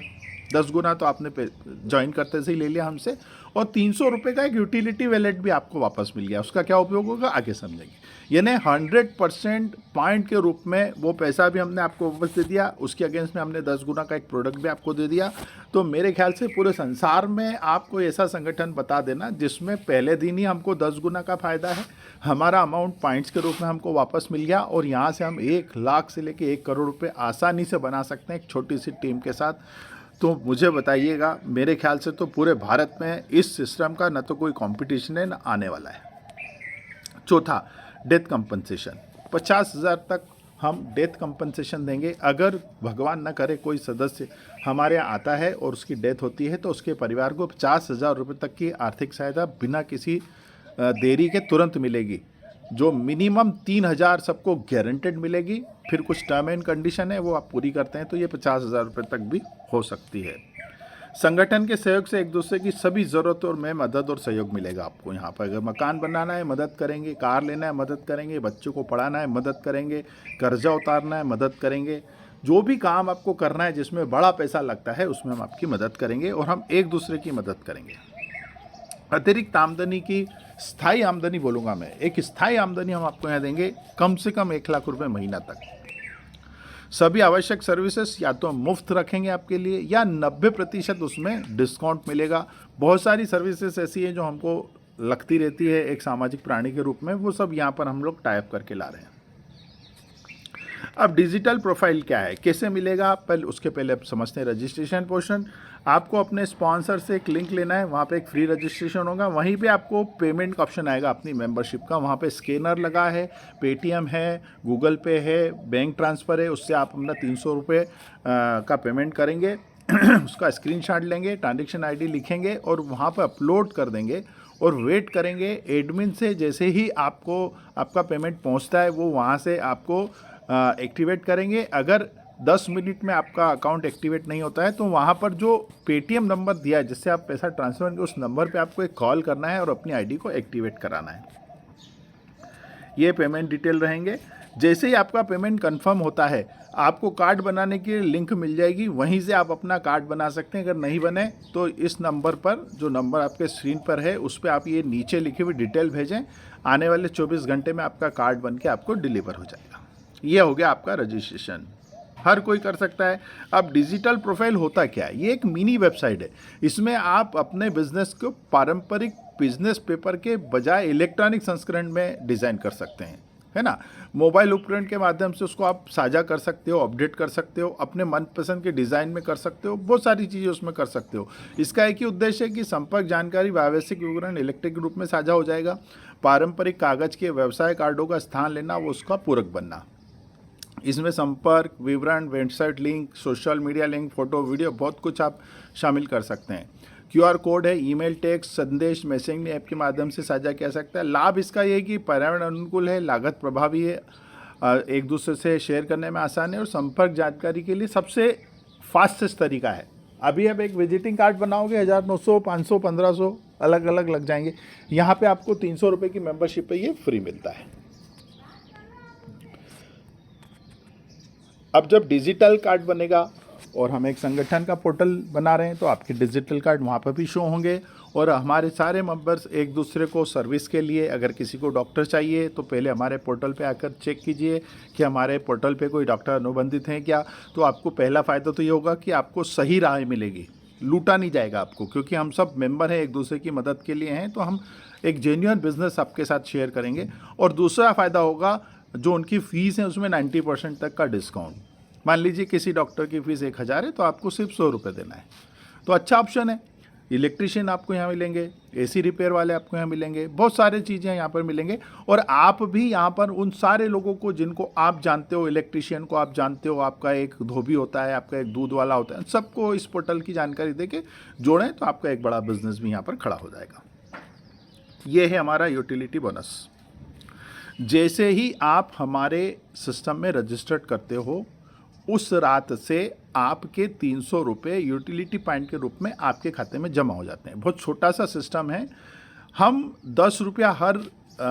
10 गुना तो आपने ज्वाइन करते से ही ले लिया हमसे, और 300 रुपये का एक यूटिलिटी वैलेट भी आपको वापस मिल गया। उसका क्या उपयोग होगा आगे समझेंगे। यानी 100% पॉइंट के रूप में वो पैसा भी हमने आपको वापस दे दिया, उसके अगेंस्ट में हमने 10 गुना का एक प्रोडक्ट भी आपको दे दिया। तो मेरे ख्याल से पूरे संसार में आपको ऐसा संगठन बता देना जिसमें पहले दिन ही हमको 10 गुना का फ़ायदा है, हमारा अमाउंट पॉइंट्स के रूप में हमको वापस मिल गया, और यहाँ से हम 1 लाख से लेकर 1 करोड़ रुपये आसानी से बना सकते हैं एक छोटी सी टीम के साथ। तो मुझे बताइएगा, मेरे ख्याल से तो पूरे भारत में इस सिस्टम का न तो कोई कंपटीशन है न आने वाला है। चौथा, डेथ कंपनसेशन 50,000 तक हम डेथ कंपनसेशन देंगे। अगर भगवान न करे कोई सदस्य हमारे यहाँ आता है और उसकी डेथ होती है तो उसके परिवार को 50,000 रुपये तक की आर्थिक सहायता बिना किसी देरी के तुरंत मिलेगी, जो मिनिमम 3,000 सबको गारंटेड मिलेगी। फिर कुछ टर्म एंड कंडीशन है वो आप पूरी करते हैं तो ये 50,000 रुपये तक भी हो सकती है। संगठन के सहयोग से एक दूसरे की सभी ज़रूरतों में मदद और सहयोग मिलेगा आपको। यहाँ पर अगर मकान बनाना है मदद करेंगे, कार लेना है मदद करेंगे, बच्चों को पढ़ाना है मदद करेंगे, कर्जा उतारना है मदद करेंगे, जो भी काम आपको करना है जिसमें बड़ा पैसा लगता है उसमें हम आपकी मदद करेंगे और हम एक दूसरे की मदद करेंगे। अतिरिक्त आमदनी की स्थायी आमदनी बोलूँगा मैं, एक स्थायी आमदनी हम आपको यहाँ देंगे कम से कम 1 लाख रुपये महीना तक। सभी आवश्यक सर्विसेज या तो मुफ्त रखेंगे आपके लिए या 90% उसमें डिस्काउंट मिलेगा। बहुत सारी सर्विसेज ऐसी हैं जो हमको लगती रहती है एक सामाजिक प्राणी के रूप में, वो सब यहाँ पर हम लोग टाइप करके ला रहे हैं। अब डिजिटल प्रोफाइल क्या है, कैसे मिलेगा, पहले उसके पहले आप समझते हैं रजिस्ट्रेशन पोर्शन। आपको अपने स्पॉन्सर से एक लिंक लेना है, वहाँ पे एक फ्री रजिस्ट्रेशन होगा, वहीं पे आपको पेमेंट का ऑप्शन आएगा अपनी मेंबरशिप का। वहाँ पे स्कैनर लगा है, पेटीएम है, गूगल पे है, बैंक ट्रांसफ़र है, उससे आप अपना 300 रुपये का पेमेंट करेंगे उसका स्क्रीनशॉट लेंगे, ट्रांजेक्शन आईडी लिखेंगे और वहाँ पर अपलोड कर देंगे और वेट करेंगे एडमिन से। जैसे ही आपको आपका पेमेंट पहुँचता है वो वहाँ से आपको एक्टिवेट करेंगे। अगर 10 मिनट में आपका अकाउंट एक्टिवेट नहीं होता है तो वहाँ पर जो पेटीएम नंबर दिया है जिससे आप पैसा ट्रांसफ़र करेंगे उस नंबर पे आपको एक कॉल करना है और अपनी आईडी को एक्टिवेट कराना है। ये पेमेंट डिटेल रहेंगे। जैसे ही आपका पेमेंट कंफर्म होता है आपको कार्ड बनाने की लिंक मिल जाएगी, वहीं से आप अपना कार्ड बना सकते हैं। अगर नहीं बने तो इस नंबर पर, जो नंबर आपके स्क्रीन पर है उस पर आप ये नीचे लिखी हुई डिटेल भेजें, आने वाले 24 घंटे में आपका कार्ड बन के आपको डिलीवर हो जाएगा। ये हो गया आपका रजिस्ट्रेशन, हर कोई कर सकता है। अब डिजिटल प्रोफाइल होता क्या है, ये एक मिनी वेबसाइट है। इसमें आप अपने बिजनेस को पारंपरिक बिजनेस पेपर के बजाय इलेक्ट्रॉनिक संस्करण में डिज़ाइन कर सकते हैं, है ना। मोबाइल उपकरण के माध्यम से उसको आप साझा कर सकते हो, अपडेट कर सकते हो, अपने मनपसंद के डिज़ाइन में कर सकते हो, बहुत सारी चीज़ें उसमें कर सकते हो। इसका एक ही उद्देश्य है कि संपर्क जानकारी व्यावसायिक विवरण इलेक्ट्रिक रूप में साझा हो जाएगा। पारंपरिक कागज़ के व्यवसाय कार्डों का स्थान लेना, वो उसका पूरक बनना। इसमें संपर्क विवरण, website link, social media link, photo, video, बहुत कुछ आप शामिल कर सकते हैं। QR कोड है, ईमेल, टेक्स्ट, संदेश, मैसेजिंग ऐप के माध्यम से साझा किया सकता है। लाभ इसका ये है कि पर्यावरण अनुकूल है, लागत प्रभावी है, एक दूसरे से शेयर करने में आसान है और संपर्क जानकारी के लिए सबसे फास्टेस्ट तरीका है। अभी आप एक विजिटिंग कार्ड बनाओगे 1900, 500, 1500 अलग अलग लग जाएंगे। यहाँ पे आपको 300 रुपये की मेंबरशिप पे ये फ्री मिलता है। अब जब डिजिटल कार्ड बनेगा और हम एक संगठन का पोर्टल बना रहे हैं तो आपके डिजिटल कार्ड वहाँ पर भी शो होंगे और हमारे सारे मेंबर्स एक दूसरे को सर्विस के लिए, अगर किसी को डॉक्टर चाहिए तो पहले हमारे पोर्टल पे आकर चेक कीजिए कि हमारे पोर्टल पे कोई डॉक्टर अनुबंधित हैं क्या। तो आपको पहला फ़ायदा तो ये होगा कि आपको सही राय मिलेगी, लूटा नहीं जाएगा आपको, क्योंकि हम सब मेंबर हैं, एक दूसरे की मदद के लिए हैं, तो हम एक जेन्युइन बिजनेस आपके साथ शेयर करेंगे। और दूसरा फ़ायदा होगा जो उनकी फ़ीस है उसमें 90% तक का डिस्काउंट। मान लीजिए किसी डॉक्टर की फ़ीस 1000 है तो आपको सिर्फ 100 रुपये देना है, तो अच्छा ऑप्शन है। इलेक्ट्रिशियन आपको यहाँ मिलेंगे, एसी रिपेयर वाले आपको यहाँ मिलेंगे, बहुत सारी चीज़ें यहाँ पर मिलेंगे। और आप भी यहाँ पर उन सारे लोगों को जिनको आप जानते हो, इलेक्ट्रिशियन को आप जानते हो, आपका एक धोबी होता है, आपका एक दूध वाला होता है, सबको इस पोर्टल की जानकारी देके जोड़ें तो आपका एक बड़ा बिजनेस भी यहाँ पर खड़ा हो जाएगा। ये है हमारा यूटिलिटी बोनस। जैसे ही आप हमारे सिस्टम में रजिस्टर्ड करते हो उस रात से आपके 300 रुपये यूटिलिटी पॉइंट के रूप में आपके खाते में जमा हो जाते हैं। बहुत छोटा सा सिस्टम है। हम 10 रुपया हर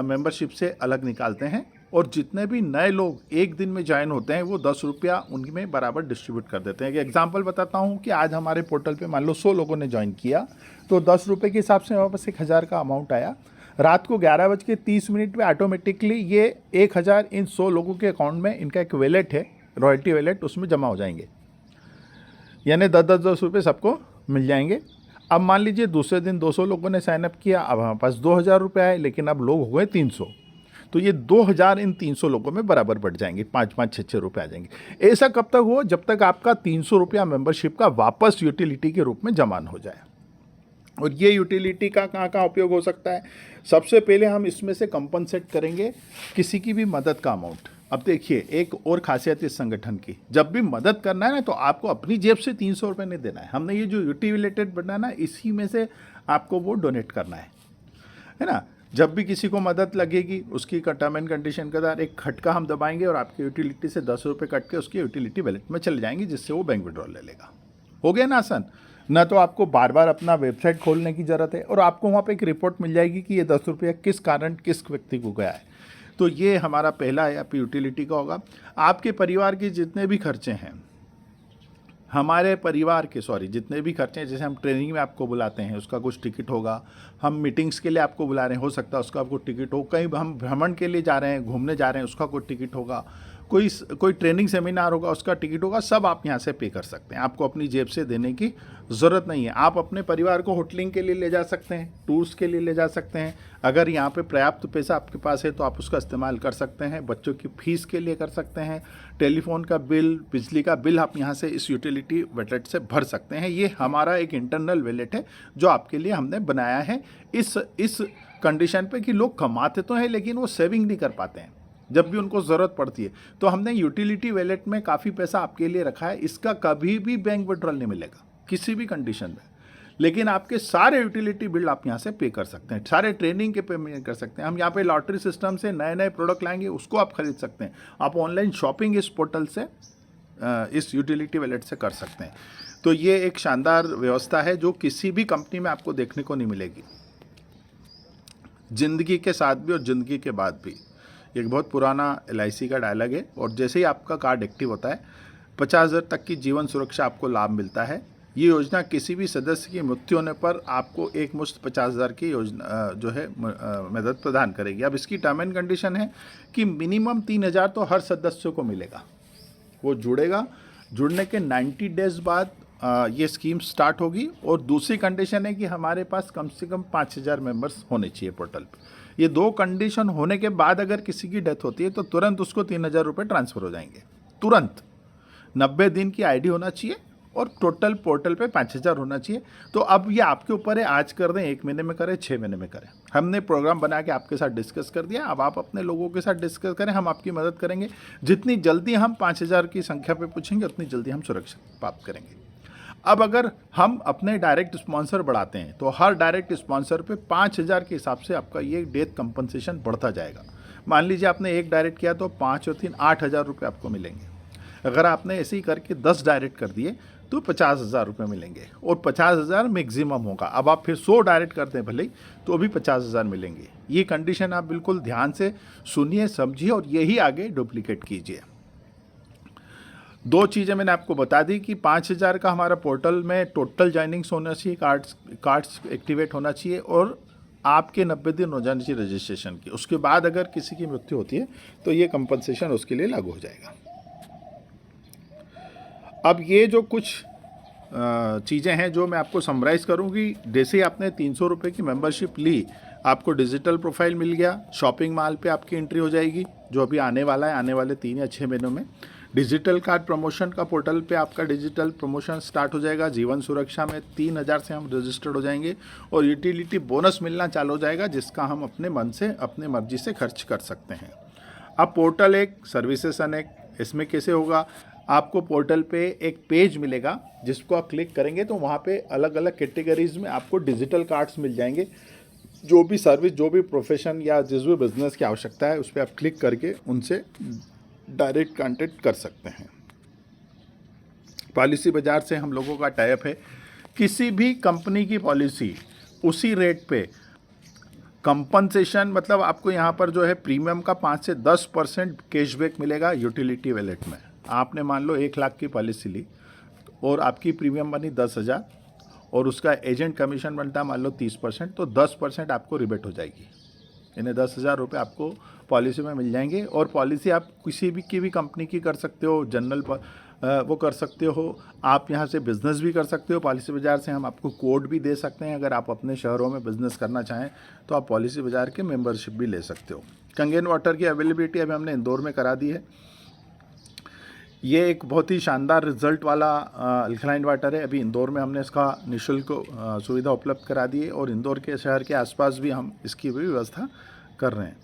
मेंबरशिप से अलग निकालते हैं और जितने भी नए लोग एक दिन में ज्वाइन होते हैं वो 10 रुपया उनमें बराबर डिस्ट्रीब्यूट कर देते हैं। एक एग्जांपल बताता हूँ कि आज हमारे पोर्टल पे मान लो 100 लोगों ने ज्वाइन किया तो 10 रुपये के हिसाब से हमारे पास 1000 का अमाउंट आया। रात को 11:30 पे ऑटोमेटिकली ये 1000 इन 100 लोगों के अकाउंट में, इनका एक वैलेट है, रॉयल्टी वैलेट, उसमें जमा हो जाएंगे, यानी 10-10 रुपये सबको मिल जाएंगे। अब मान लीजिए दूसरे दिन 200 लोगों ने साइनअप किया, अब हमारे पास 2000 रुपये आए, लेकिन अब लोग हो गए 300, तो ये 2000 इन 300 लोगों में बराबर बढ़ जाएंगे, 5-5, 6-6 रुपये आ जाएंगे। ऐसा कब तक हो, जब तक आपका 300 रुपया मेंबरशिप का वापस यूटिलिटी के रूप में जमा हो जाए। और ये यूटिलिटी का कहाँ उपयोग हो सकता है? सबसे पहले हम इसमें से कंपनसेट करेंगे किसी की भी मदद का अमाउंट। अब देखिए एक और खासियत इस संगठन की, जब भी मदद करना है ना तो आपको अपनी जेब से 300 रुपये नहीं देना है। हमने ये जो यूटिलिटेड बनना है ना, इसी में से आपको वो डोनेट करना है ना। जब भी किसी को मदद लगेगी उसकी टर्म एंड कंडीशन के आधार एक खटका हम दबाएंगे और आपकी यूटिलिटी से 10 रुपये कट के उसकी यूटिलिटी वैलेट में चले जाएंगे, जिससे वो बैंक विड्रॉल ले लेगा। हो गया ना आसान? ना तो आपको बार बार अपना वेबसाइट खोलने की ज़रूरत है और आपको वहाँ पे एक रिपोर्ट मिल जाएगी कि ये 10 रुपया किस कारण किस व्यक्ति को गया है। तो ये हमारा पहला है आप यूटिलिटी का होगा। आपके परिवार के जितने भी खर्चे हैं, हमारे परिवार के जितने भी खर्चे हैं, जैसे हम ट्रेनिंग में आपको बुलाते हैं उसका कुछ टिकट होगा, हम मीटिंग्स के लिए आपको बुला रहे हैं, हो सकता है उसका आपको टिकट हो, कहीं हम भ्रमण के लिए जा रहे हैं, घूमने जा रहे हैं, उसका कोई टिकट होगा, कोई ट्रेनिंग सेमिनार होगा उसका टिकट होगा, सब आप यहाँ से पे कर सकते हैं। आपको अपनी जेब से देने की ज़रूरत नहीं है। आप अपने परिवार को होटलिंग के लिए ले जा सकते हैं, टूर्स के लिए ले जा सकते हैं। अगर यहाँ पे पर्याप्त पैसा आपके पास है तो आप उसका इस्तेमाल कर सकते हैं। बच्चों की फीस के लिए कर सकते हैं, टेलीफोन का बिल, बिजली का बिल आप यहाँ से इस यूटिलिटी वैलेट से भर सकते हैं। ये हमारा एक इंटरनल वैलेट है जो आपके लिए हमने बनाया है इस कंडीशन पे कि लोग कमाते तो हैं लेकिन वो सेविंग नहीं कर पाते हैं जब भी उनको ज़रूरत पड़ती है। तो हमने यूटिलिटी वैलेट में काफ़ी पैसा आपके लिए रखा है। इसका कभी भी बैंक विड्रॉल नहीं मिलेगा किसी भी कंडीशन में, लेकिन आपके सारे यूटिलिटी बिल आप यहाँ से पे कर सकते हैं, सारे ट्रेनिंग के पेमेंट कर सकते हैं। हम यहाँ पे लॉटरी सिस्टम से नए नए प्रोडक्ट लाएंगे, उसको आप खरीद सकते हैं। आप ऑनलाइन शॉपिंग इस पोर्टल से इस यूटिलिटी वैलेट से कर सकते हैं। तो ये एक शानदार व्यवस्था है जो किसी भी कंपनी में आपको देखने को नहीं मिलेगी, ज़िंदगी के साथ भी और ज़िंदगी के बाद भी। एक बहुत पुराना LIC का डायलॉग है। और जैसे ही आपका कार्ड एक्टिव होता है 50,000 तक की जीवन सुरक्षा आपको लाभ मिलता है। ये योजना किसी भी सदस्य की मृत्यु होने पर आपको एक मुश्त 50,000 की योजना जो है मदद प्रदान करेगी। अब इसकी टर्म एंड कंडीशन है कि मिनिमम 3,000 तो हर सदस्य को मिलेगा। वो जुड़ेगा, जुड़ने के 90 डेज बाद ये स्कीम स्टार्ट होगी। और दूसरी कंडीशन है कि हमारे पास कम से कम 5,000 मेंबर्स होने चाहिए पोर्टल पे। ये दो कंडीशन होने के बाद अगर किसी की डेथ होती है तो तुरंत उसको 3,000 रुपये ट्रांसफ़र हो जाएंगे, तुरंत। 90 दिन की ID होना चाहिए और टोटल पोर्टल पे 5,000 होना चाहिए। तो अब ये आपके ऊपर है, आज कर दें, 1 महीने में करें, 6 महीने में करें। हमने प्रोग्राम बना के आपके साथ डिस्कस कर दिया, अब आप अपने लोगों के साथ डिस्कस करें, हम आपकी मदद करेंगे। जितनी जल्दी हम 5,000 की संख्या पे पूछेंगे उतनी जल्दी हम सुरक्षा प्राप्त करेंगे। अब अगर हम अपने डायरेक्ट स्पॉन्सर बढ़ाते हैं तो हर डायरेक्ट स्पॉन्सर पे 5,000 के हिसाब से आपका ये डेथ कंपनसेशन बढ़ता जाएगा। मान लीजिए आपने एक डायरेक्ट किया तो 5 और 3 8,000 रुपये आपको मिलेंगे। अगर आपने ऐसे ही करके 10 डायरेक्ट कर दिए तो 50,000 रुपये मिलेंगे और 50,000 मैक्सिमम होगा। अब आप फिर 100 डायरेक्ट करते हैं भले ही तो भी 50,000 मिलेंगे। ये कंडीशन आप बिल्कुल ध्यान से सुनिए, समझिए और यही आगे डुप्लीकेट कीजिए। 2 चीज़ें मैंने आपको बता दी कि 5,000 का हमारा पोर्टल में टोटल ज्वाइनिंग्स होना चाहिए, कार्ड्स एक्टिवेट होना चाहिए और आपके 90 दिन हो जाने चाहिए रजिस्ट्रेशन की। उसके बाद अगर किसी की मृत्यु होती है तो ये कंपनसेशन उसके लिए लागू हो जाएगा। अब ये जो कुछ चीज़ें हैं जो मैं आपको समराइज़ करूँगी, जैसे ही आपने 300 रुपये की मेंबरशिप ली, आपको डिजिटल प्रोफाइल मिल गया, शॉपिंग मॉल पे आपकी एंट्री हो जाएगी जो अभी आने वाला है, आने वाले 3 या 6 महीनों में। डिजिटल कार्ड प्रमोशन का पोर्टल पे आपका डिजिटल प्रमोशन स्टार्ट हो जाएगा। जीवन सुरक्षा में 3,000 से हम रजिस्टर्ड हो जाएंगे और यूटिलिटी बोनस मिलना चालू हो जाएगा जिसका हम अपने मन से, अपने मर्जी से खर्च कर सकते हैं। अब पोर्टल एक, सर्विसेज अनेक, इसमें कैसे होगा? आपको पोर्टल पे एक पेज मिलेगा जिसको आप क्लिक करेंगे तो वहाँ पे अलग अलग कैटेगरीज में आपको डिजिटल कार्ड्स मिल जाएंगे। जो भी सर्विस, जो भी प्रोफेशन या जिस भी बिजनेस की आवश्यकता है उस पर आप क्लिक करके उनसे डायरेक्ट कांटेक्ट कर सकते हैं। पॉलिसी बाजार से हम लोगों का टाइप है। किसी भी कंपनी की पॉलिसी उसी रेट पे कंपनसेशन, मतलब आपको यहाँ पर जो है प्रीमियम का 5 से 10% कैशबैक मिलेगा यूटिलिटी वैलेट में। आपने मान लो 1 लाख की पॉलिसी ली और आपकी प्रीमियम बनी 10,000 और उसका एजेंट कमीशन बनता है मान लो 30%, तो 10% आपको रिबेट हो जाएगी। यानी 10,000 रुपये आपको पॉलिसी में मिल जाएंगे। और पॉलिसी आप किसी भी की भी कंपनी की कर सकते हो, जनरल वो कर सकते हो, आप यहाँ से बिज़नेस भी कर सकते हो। पॉलिसी बाज़ार से हम आपको कोड भी दे सकते हैं। अगर आप अपने शहरों में बिज़नेस करना चाहें तो आप पॉलिसी बाज़ार के मेंबरशिप भी ले सकते हो। कंगेन वाटर की अवेलेबिलिटी अभी हमने इंदौर में करा दी है। ये एक बहुत ही शानदार रिजल्ट वाला अल्कलाइन वाटर है। अभी इंदौर में हमने इसका निःशुल्क सुविधा उपलब्ध करा दी है और इंदौर के शहर के आसपास भी हम इसकी भी व्यवस्था कर रहे हैं।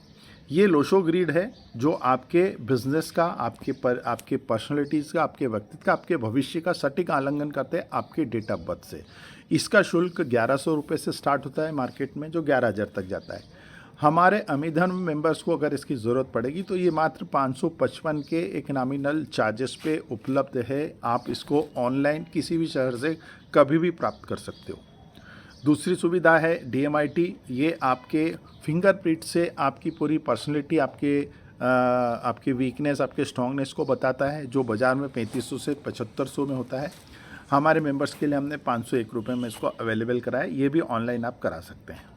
ये लोशो ग्रिड है जो आपके बिजनेस का, आपके पर्सनैलिटीज़ का, आपके व्यक्तित्व का, आपके भविष्य का सटीक आलंघन करते हैं आपके डेट ऑफ बर्थ से। इसका शुल्क 1100 रुपये से स्टार्ट होता है मार्केट में, जो 11,000 तक जाता है। हमारे अमीधन मेंबर्स को अगर इसकी ज़रूरत पड़ेगी तो ये मात्र 555 के एक नॉमिनल चार्जेस पे उपलब्ध है। आप इसको ऑनलाइन किसी भी शहर से कभी भी प्राप्त कर सकते हो। दूसरी सुविधा है DMIT। ये आपके फिंगरप्रिंट से आपकी पूरी पर्सनैलिटी, आपकी वीकनेस, आपके स्ट्रांगनेस को बताता है, जो बाज़ार में 3500 से 7500 में होता है। हमारे मेंबर्स के लिए हमने 501 रुपये में इसको अवेलेबल कराया। ये भी ऑनलाइन आप करा सकते हैं।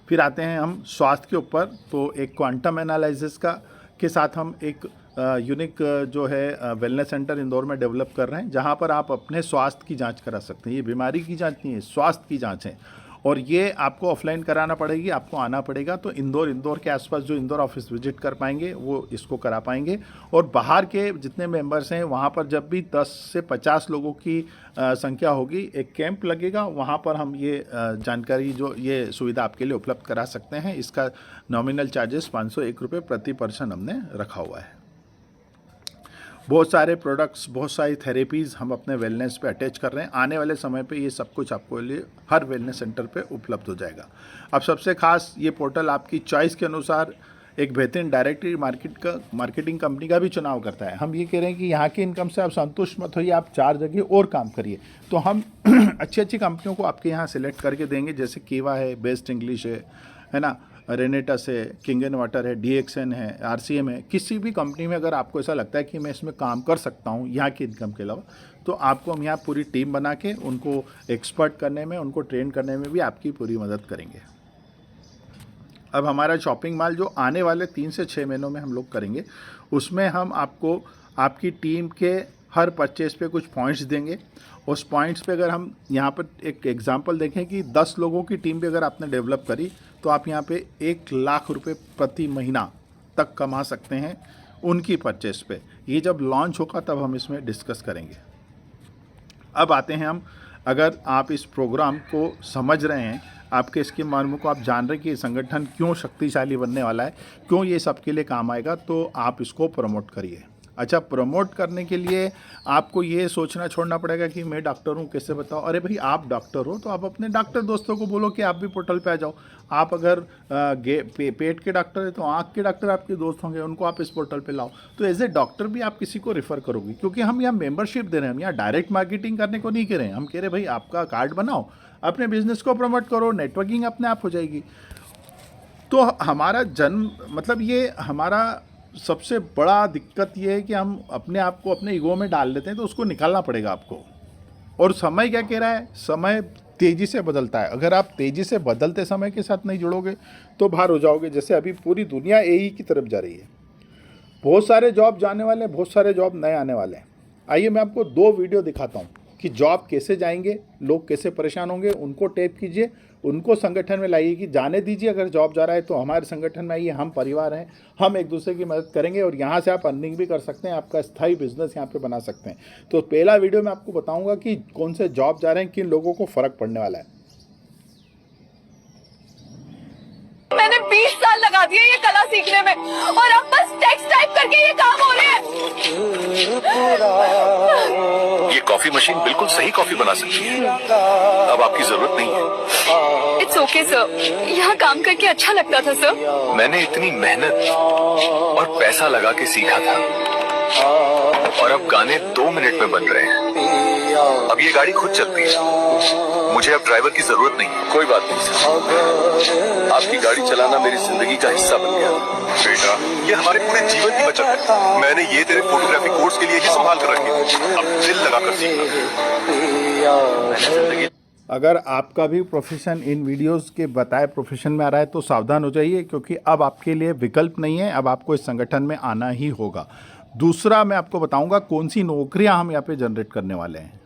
फिर आते हैं हम स्वास्थ्य के ऊपर। तो एक क्वांटम एनालिसिस के साथ हम एक यूनिक जो है वेलनेस सेंटर इंदौर में डेवलप कर रहे हैं, जहां पर आप अपने स्वास्थ्य की जांच करा सकते हैं। ये बीमारी की जांच नहीं है, स्वास्थ्य की जांच है और ये आपको ऑफलाइन कराना पड़ेगी, आपको आना पड़ेगा। तो इंदौर के आसपास जो इंदौर ऑफिस विजिट कर पाएंगे वो इसको करा पाएंगे। और बाहर के जितने मेंबर्स हैं वहाँ पर जब भी 10 से 50 लोगों की संख्या होगी, एक कैंप लगेगा, वहाँ पर हम ये जानकारी, जो ये सुविधा आपके लिए उपलब्ध करा सकते हैं। इसका नॉमिनल चार्जेस 501 रुपये प्रति पर्सन हमने रखा हुआ है। बहुत सारे प्रोडक्ट्स, बहुत सारी थेरेपीज़ हम अपने वेलनेस पे अटैच कर रहे हैं। आने वाले समय पे ये सब कुछ आपको लिए हर वेलनेस सेंटर पे उपलब्ध हो जाएगा। अब सबसे खास, ये पोर्टल आपकी चॉइस के अनुसार एक बेहतरीन डायरेक्टरी मार्केटिंग कंपनी का भी चुनाव करता है। हम ये कह रहे हैं कि यहाँ की इनकम से आप संतुष्ट मत होइए, आप 4 जगह और काम करिए। तो हम अच्छी कंपनियों को आपके यहाँ सिलेक्ट करके देंगे, जैसे केवा है, बेस्ट इंग्लिश है ना, रेनेटस है, किंगन वाटर है, DXN है, RCM है। किसी भी कंपनी में अगर आपको ऐसा लगता है कि मैं इसमें काम कर सकता हूँ यहाँ की इनकम के अलावा, तो आपको हम यहाँ पूरी टीम बना के उनको एक्सपर्ट करने में, उनको ट्रेन करने में भी आपकी पूरी मदद करेंगे। अब हमारा शॉपिंग मॉल जो आने वाले 3 से 6 महीनों में हम लोग करेंगे, उसमें हम आपको आपकी टीम के हर परचेज पे कुछ पॉइंट्स देंगे। उस पॉइंट्स पे अगर हम यहाँ पर एक एग्जांपल देखें कि 10 लोगों की टीम भी अगर आपने डेवलप करी तो आप यहाँ पे 1 लाख रुपए प्रति महीना तक कमा सकते हैं उनकी परचेज पे। ये जब लॉन्च होगा तब हम इसमें डिस्कस करेंगे। अब आते हैं हम, अगर आप इस प्रोग्राम को समझ रहे हैं, आपके इसके मर्म को आप जान रहे हैं कि ये संगठन क्यों शक्तिशाली बनने वाला है, क्यों ये सबके लिए काम आएगा, तो आप इसको प्रमोट करिए। अच्छा, प्रमोट करने के लिए आपको ये सोचना छोड़ना पड़ेगा कि मैं डॉक्टर हूँ, कैसे बताओ। अरे भाई, आप डॉक्टर हो तो आप अपने डॉक्टर दोस्तों को बोलो कि आप भी पोर्टल पे आ जाओ। आप अगर पेट के डॉक्टर है तो आँख के डॉक्टर आपके दोस्त होंगे, उनको आप इस पोर्टल पे लाओ। तो एज ए डॉक्टर भी आप किसी को रेफ़र करोगे, क्योंकि हम यहाँ मेंबरशिप दे रहे हैं, हम यहाँ डायरेक्ट मार्केटिंग करने को नहीं कह रहे हैं। हम कह रहे हैं भाई, आपका कार्ड बनाओ, अपने बिजनेस को प्रमोट करो, नेटवर्किंग अपने आप हो जाएगी। तो हमारा जन्म मतलब ये हमारा सबसे बड़ा दिक्कत ये है कि हम अपने आप को अपने ईगो में डाल लेते हैं, तो उसको निकालना पड़ेगा आपको। और समय क्या कह रहा है? समय तेज़ी से बदलता है। अगर आप तेज़ी से बदलते समय के साथ नहीं जुड़ोगे तो बाहर हो जाओगे। जैसे अभी पूरी दुनिया एआई की तरफ जा रही है, बहुत सारे जॉब जाने वाले हैं, बहुत सारे जॉब नए आने वाले हैं। आइए मैं आपको 2 वीडियो दिखाता हूँ कि जॉब कैसे जाएंगे, लोग कैसे परेशान होंगे। उनको टेप कीजिए, उनको संगठन में लाइए कि जाने दीजिए। अगर जॉब जा रहा है तो हमारे संगठन में आइए, हम परिवार हैं, हम एक दूसरे की मदद करेंगे और यहाँ से आप अर्निंग भी कर सकते हैं, आपका स्थायी बिजनेस यहाँ पे बना सकते हैं। तो पहला वीडियो में आपको बताऊँगा कि कौन से जॉब जा रहे हैं, किन लोगों को फ़र्क पड़ने वाला है। मैंने 20 साल लगा दिए ये कला सीखने में और अब बस टेक्स्ट टाइप करके ये काम हो रहे हैं। ये कॉफी मशीन बिल्कुल सही कॉफी बना सकती है, अब आपकी जरूरत नहीं है। इट्स ओके सर, यहाँ काम करके अच्छा लगता था सर। मैंने इतनी मेहनत और पैसा लगा के सीखा था और अब गाने 2 मिनट में बन रहे हैं। अब ये गाड़ी खुद चलती है, मुझे अब ड्राइवर की जरूरत नहीं है। कोई बात नहीं सर, आपकी गाड़ी चलाना मेरी जिंदगी का हिस्सा बन गया। बेटा, ये हमारे पूरे जीवन की बचत है। मैंने ये तेरे फोटोग्राफी कोर्स के लिए ही संभाल कर रखी है, अब दिल लगाकर सीखना। अगर आपका भी प्रोफेशन इन वीडियोस के बताए प्रोफेशन में आ रहा है तो सावधान हो जाइए, क्योंकि अब आपके लिए विकल्प नहीं है, अब आपको इस संगठन में आना ही होगा। दूसरा, मैं आपको बताऊंगा कौन सी नौकरियां हम यहाँ पे जनरेट करने वाले हैं।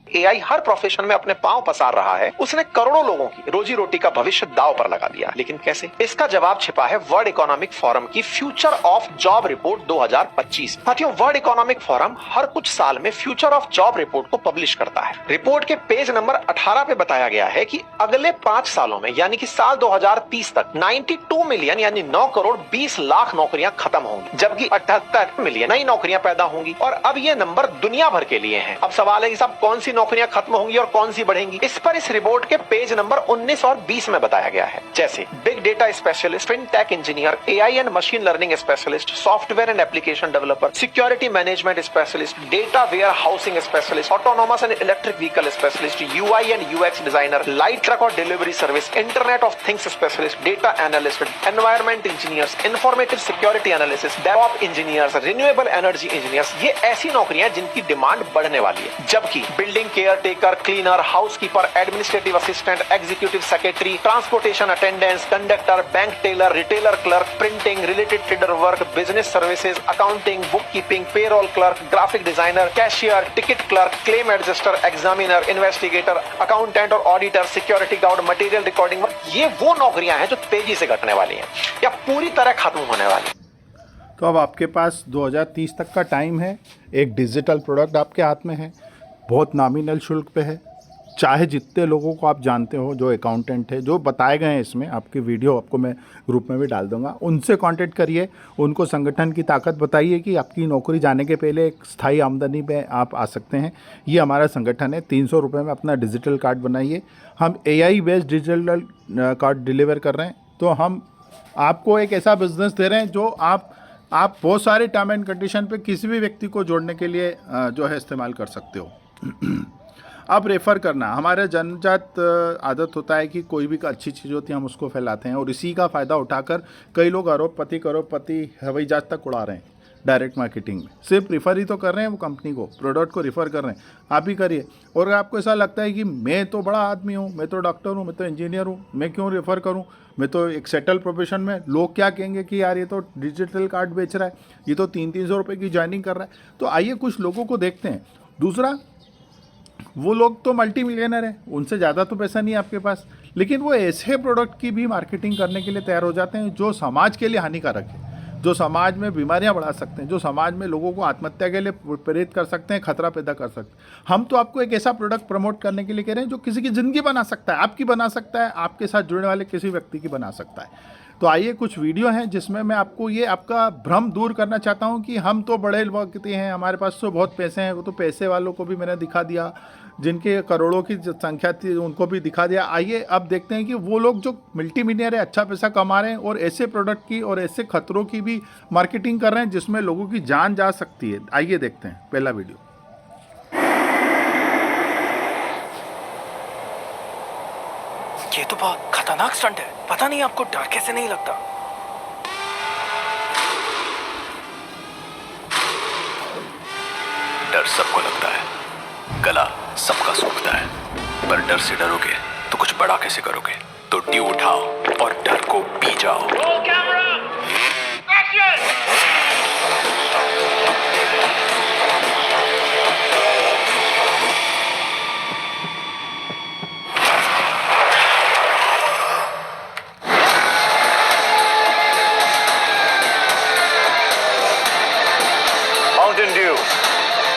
एआई हर प्रोफेशन में अपने पांव पसार रहा है। उसने करोड़ों लोगों की रोजी रोटी का भविष्य दांव पर लगा दिया, लेकिन कैसे? इसका जवाब छिपा है वर्ल्ड इकोनॉमिक फोरम की फ्यूचर ऑफ जॉब रिपोर्ट 2025। साथियों, वर्ल्ड इकोनॉमिक फोरम हर कुछ साल में फ्यूचर ऑफ जॉब रिपोर्ट को पब्लिश करता है। रिपोर्ट के पेज नंबर 18 पे बताया गया है कि अगले 5 सालों में यानी कि साल 2030 तक 92 मिलियन यानी 9 करोड़ 20 लाख नौकरियां खत्म होंगी, जबकि 78 मिलियन नई नौकरियां पैदा होंगी। और अब ये नंबर दुनिया भर के लिए हैं। अब सवाल है कि साहब कौन सी नौकरियां खत्म होंगी और कौन सी बढ़ेंगी? इस पर इस रिपोर्ट के पेज नंबर 19 और 20 में बताया गया है, जैसे big data specialist, fintech engineer, AI and machine learning specialist, software and application developer, security management specialist, data warehousing specialist, autonomous and electric vehicle specialist, UI and UX designer, light truck और delivery service, internet of things specialist, data analyst, environment engineers, informative security analysis, DevOps engineers, renewable energy engineers. ये ऐसी नौकरियां जिनकी डिमांड बढ़ने वाली है। जबकि building caretaker, cleaner, housekeeper, administrative assistant, executive secretary, transportation attendants, conductor, bank teller, retailer clerk, printing, related trader work, business services, accounting, bookkeeping, payroll clerk, graphic designer, cashier, ticket clerk, claim adjuster, examiner, investigator, accountant और auditor, security guard, material recording, ये वो नौकरियां हैं जो तेजी से घटने वाली हैं या पूरी तरह खत्म होने वाली हैं। तो अब आपके पास 2030 तक का टाइम है। एक डिजिटल प्रोडक्ट आपके हाथ में है, बहुत नॉमिनल शुल्क पे है। चाहे जितने लोगों को आप जानते हो जो अकाउंटेंट है, जो बताए गए हैं इसमें, आपकी वीडियो आपको मैं ग्रुप में भी डाल दूंगा, उनसे कांटेक्ट करिए, उनको संगठन की ताकत बताइए कि आपकी नौकरी जाने के पहले एक स्थायी आमदनी में आप आ सकते हैं। ये हमारा संगठन है। 300 रुपये में अपना डिजिटल कार्ड बनाइए। हम AI based digital card deliver कर रहे हैं। तो हम आपको एक ऐसा बिजनेस दे रहे हैं जो आप बहुत सारे टर्म एंड कंडीशन पे किसी भी व्यक्ति को जोड़ने के लिए जो है इस्तेमाल कर सकते हो। अब रेफ़र करना हमारे जन्मजात आदत होता है कि कोई भी अच्छी चीज़ होती है हम उसको फैलाते हैं, और इसी का फ़ायदा उठाकर कई लोग करोड़पति हवाई जहाज तक उड़ा रहे हैं डायरेक्ट मार्केटिंग में। सिर्फ रेफ़र ही तो कर रहे हैं, वो कंपनी को, प्रोडक्ट को रेफ़र कर रहे हैं। आप ही करिए। और अगर आपको ऐसा लगता है कि मैं तो बड़ा आदमी हूँ, मैं तो डॉक्टर हूँ, मैं तो इंजीनियर हूँ, मैं क्यों रेफ़र करूँ, मैं तो एक सेटल प्रोफेशन में, लोग क्या कहेंगे कि यार ये तो डिजिटल कार्ड बेच रहा है, ये तो 300-300 रुपये की ज्वाइनिंग कर रहा है। तो आइए कुछ लोगों को देखते हैं। दूसरा, वो लोग तो मल्टी मिलियनर हैं, उनसे ज़्यादा तो पैसा नहीं है आपके पास, लेकिन वो ऐसे प्रोडक्ट की भी मार्केटिंग करने के लिए तैयार हो जाते हैं जो समाज के लिए हानिकारक है, जो समाज में बीमारियां बढ़ा सकते हैं, जो समाज में लोगों को आत्महत्या के लिए प्रेरित कर सकते हैं, खतरा पैदा कर सकते हैं। हम तो आपको एक ऐसा प्रोडक्ट प्रमोट करने के लिए कह रहे हैं जो किसी की ज़िंदगी बना सकता है, आपकी बना सकता है, आपके साथ जुड़ने वाले किसी व्यक्ति की बना सकता है। तो आइए कुछ वीडियो हैं जिसमें मैं आपको ये आपका भ्रम दूर करना चाहता हूँ कि हम तो बड़े व्यक्ति हैं, हमारे पास तो बहुत पैसे हैं। वो तो पैसे वालों को भी मैंने दिखा दिया, जिनके करोड़ों की संख्या थी उनको भी दिखा दिया। आइए अब देखते हैं कि वो लोग जो मल्टी मिलियनर है, अच्छा पैसा कमा रहे हैं और ऐसे प्रोडक्ट की और ऐसे खतरों की भी मार्केटिंग कर रहे हैं जिसमें लोगों की जान जा सकती है। आइए देखते हैं पहला वीडियो। ये तो बहुत खतरनाक स्टंट है, पता नहीं आपको डर कैसे नहीं लगता। डर सबको लगता है, गला सबका सूखता है, पर डर से डरोगे तो कुछ बड़ा कैसे करोगे। तो ड्यू उठाओ और डर को पी जाओ। माउंटेन ड्यू,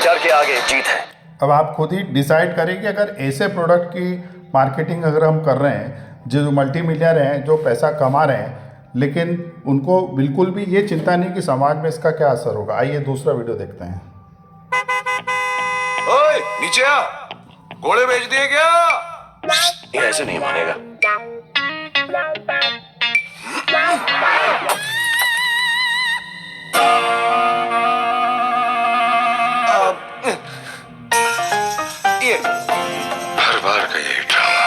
डर के आगे जीत है। अब आप खुद ही डिसाइड करें कि अगर ऐसे प्रोडक्ट की मार्केटिंग अगर हम कर रहे हैं, जो मल्टी मिलियनर हैं, जो पैसा कमा रहे हैं, लेकिन उनको बिल्कुल भी ये चिंता नहीं कि समाज में इसका क्या असर होगा। आइए दूसरा वीडियो देखते हैं। ओए नीचे आ, घोड़े बेच दिए क्या? ये ऐसे नहीं मानेगा। ये हर बार का यही ड्रामा।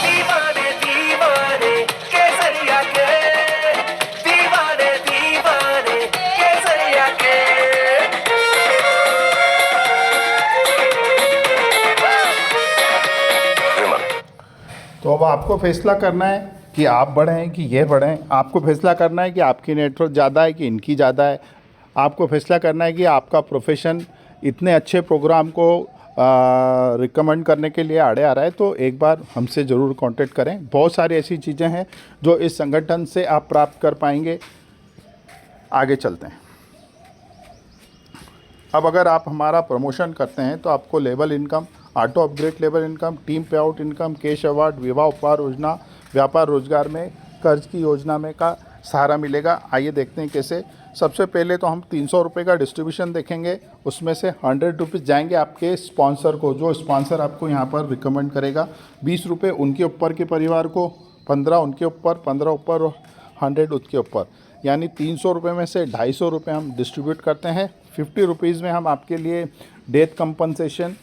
दीवाने दीवाने केसरिया के, दीवाने दीवाने केसरिया के। विमल, तो अब आपको फैसला करना है कि आप बढ़ें कि ये बढ़ें। आपको फैसला करना है कि आपकी नेटवर्क ज़्यादा है कि इनकी ज़्यादा है। आपको फैसला करना है कि आपका प्रोफेशन इतने अच्छे प्रोग्राम को रिकमेंड करने के लिए आड़े आ रहा है। तो एक बार हमसे ज़रूर कांटेक्ट करें। बहुत सारी ऐसी चीज़ें हैं जो इस संगठन से आप प्राप्त कर पाएंगे। आगे चलते हैं। अब अगर आप हमारा प्रमोशन करते हैं तो आपको level income, auto upgrade level income, team पे आउट इनकम, कैश अवार्ड, विवाह उपहार योजना, व्यापार रोजगार में कर्ज की योजना में का सहारा मिलेगा। आइए देखते हैं कैसे। सबसे पहले तो हम 300 रुपये का डिस्ट्रीब्यूशन देखेंगे। उसमें से 100 रुपीज़ जाएंगे आपके स्पॉन्सर को, जो स्पॉन्सर आपको यहाँ पर रिकमेंड करेगा। 20 रुपये उनके ऊपर के परिवार को, 15 उनके ऊपर, 15 ऊपर और 100 उसके ऊपर, यानी 300 रुपये में से 250 रुपये हम डिस्ट्रीब्यूट करते हैं। 50 रुपीज़ में हम आपके लिए डेथ कंपनसेशन,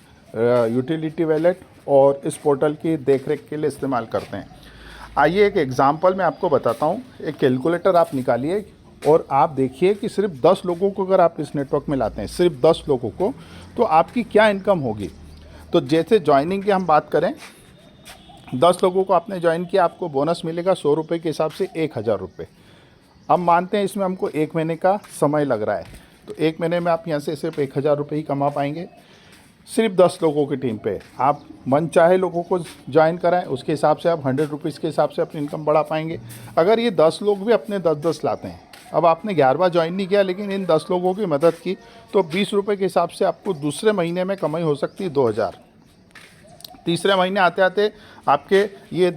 यूटिलिटी वैलेट और इस पोर्टल की देखरेख के लिए इस्तेमाल करते हैं। आइए एक एग्जांपल मैं आपको बताता हूँ। एक कैलकुलेटर आप निकालिए और आप देखिए कि सिर्फ 10 लोगों को अगर आप इस नेटवर्क में लाते हैं, सिर्फ 10 लोगों को, तो आपकी क्या इनकम होगी। तो जैसे ज्वाइनिंग की हम बात करें, 10 लोगों को आपने ज्वाइन किया, आपको बोनस मिलेगा 100 रुपये के हिसाब से 1000 रुपये। अब मानते हैं इसमें हमको 1 महीने का समय लग रहा है, तो 1 महीने में आप यहाँ से सिर्फ 1000 रुपये ही कमा पाएंगे। सिर्फ 10 लोगों की टीम पे आप मन चाहे लोगों को ज्वाइन कराएं, उसके हिसाब से आप 100 रुपीज़ के हिसाब से अपनी इनकम बढ़ा पाएंगे। अगर ये 10 लोग भी अपने 10-10 लाते हैं, अब आपने 11वां ज्वाइन नहीं किया लेकिन इन 10 लोगों की मदद की, तो 20 रुपये के हिसाब से आपको दूसरे महीने में कमाई हो सकती है 2000। तीसरे महीने आते आते आपके ये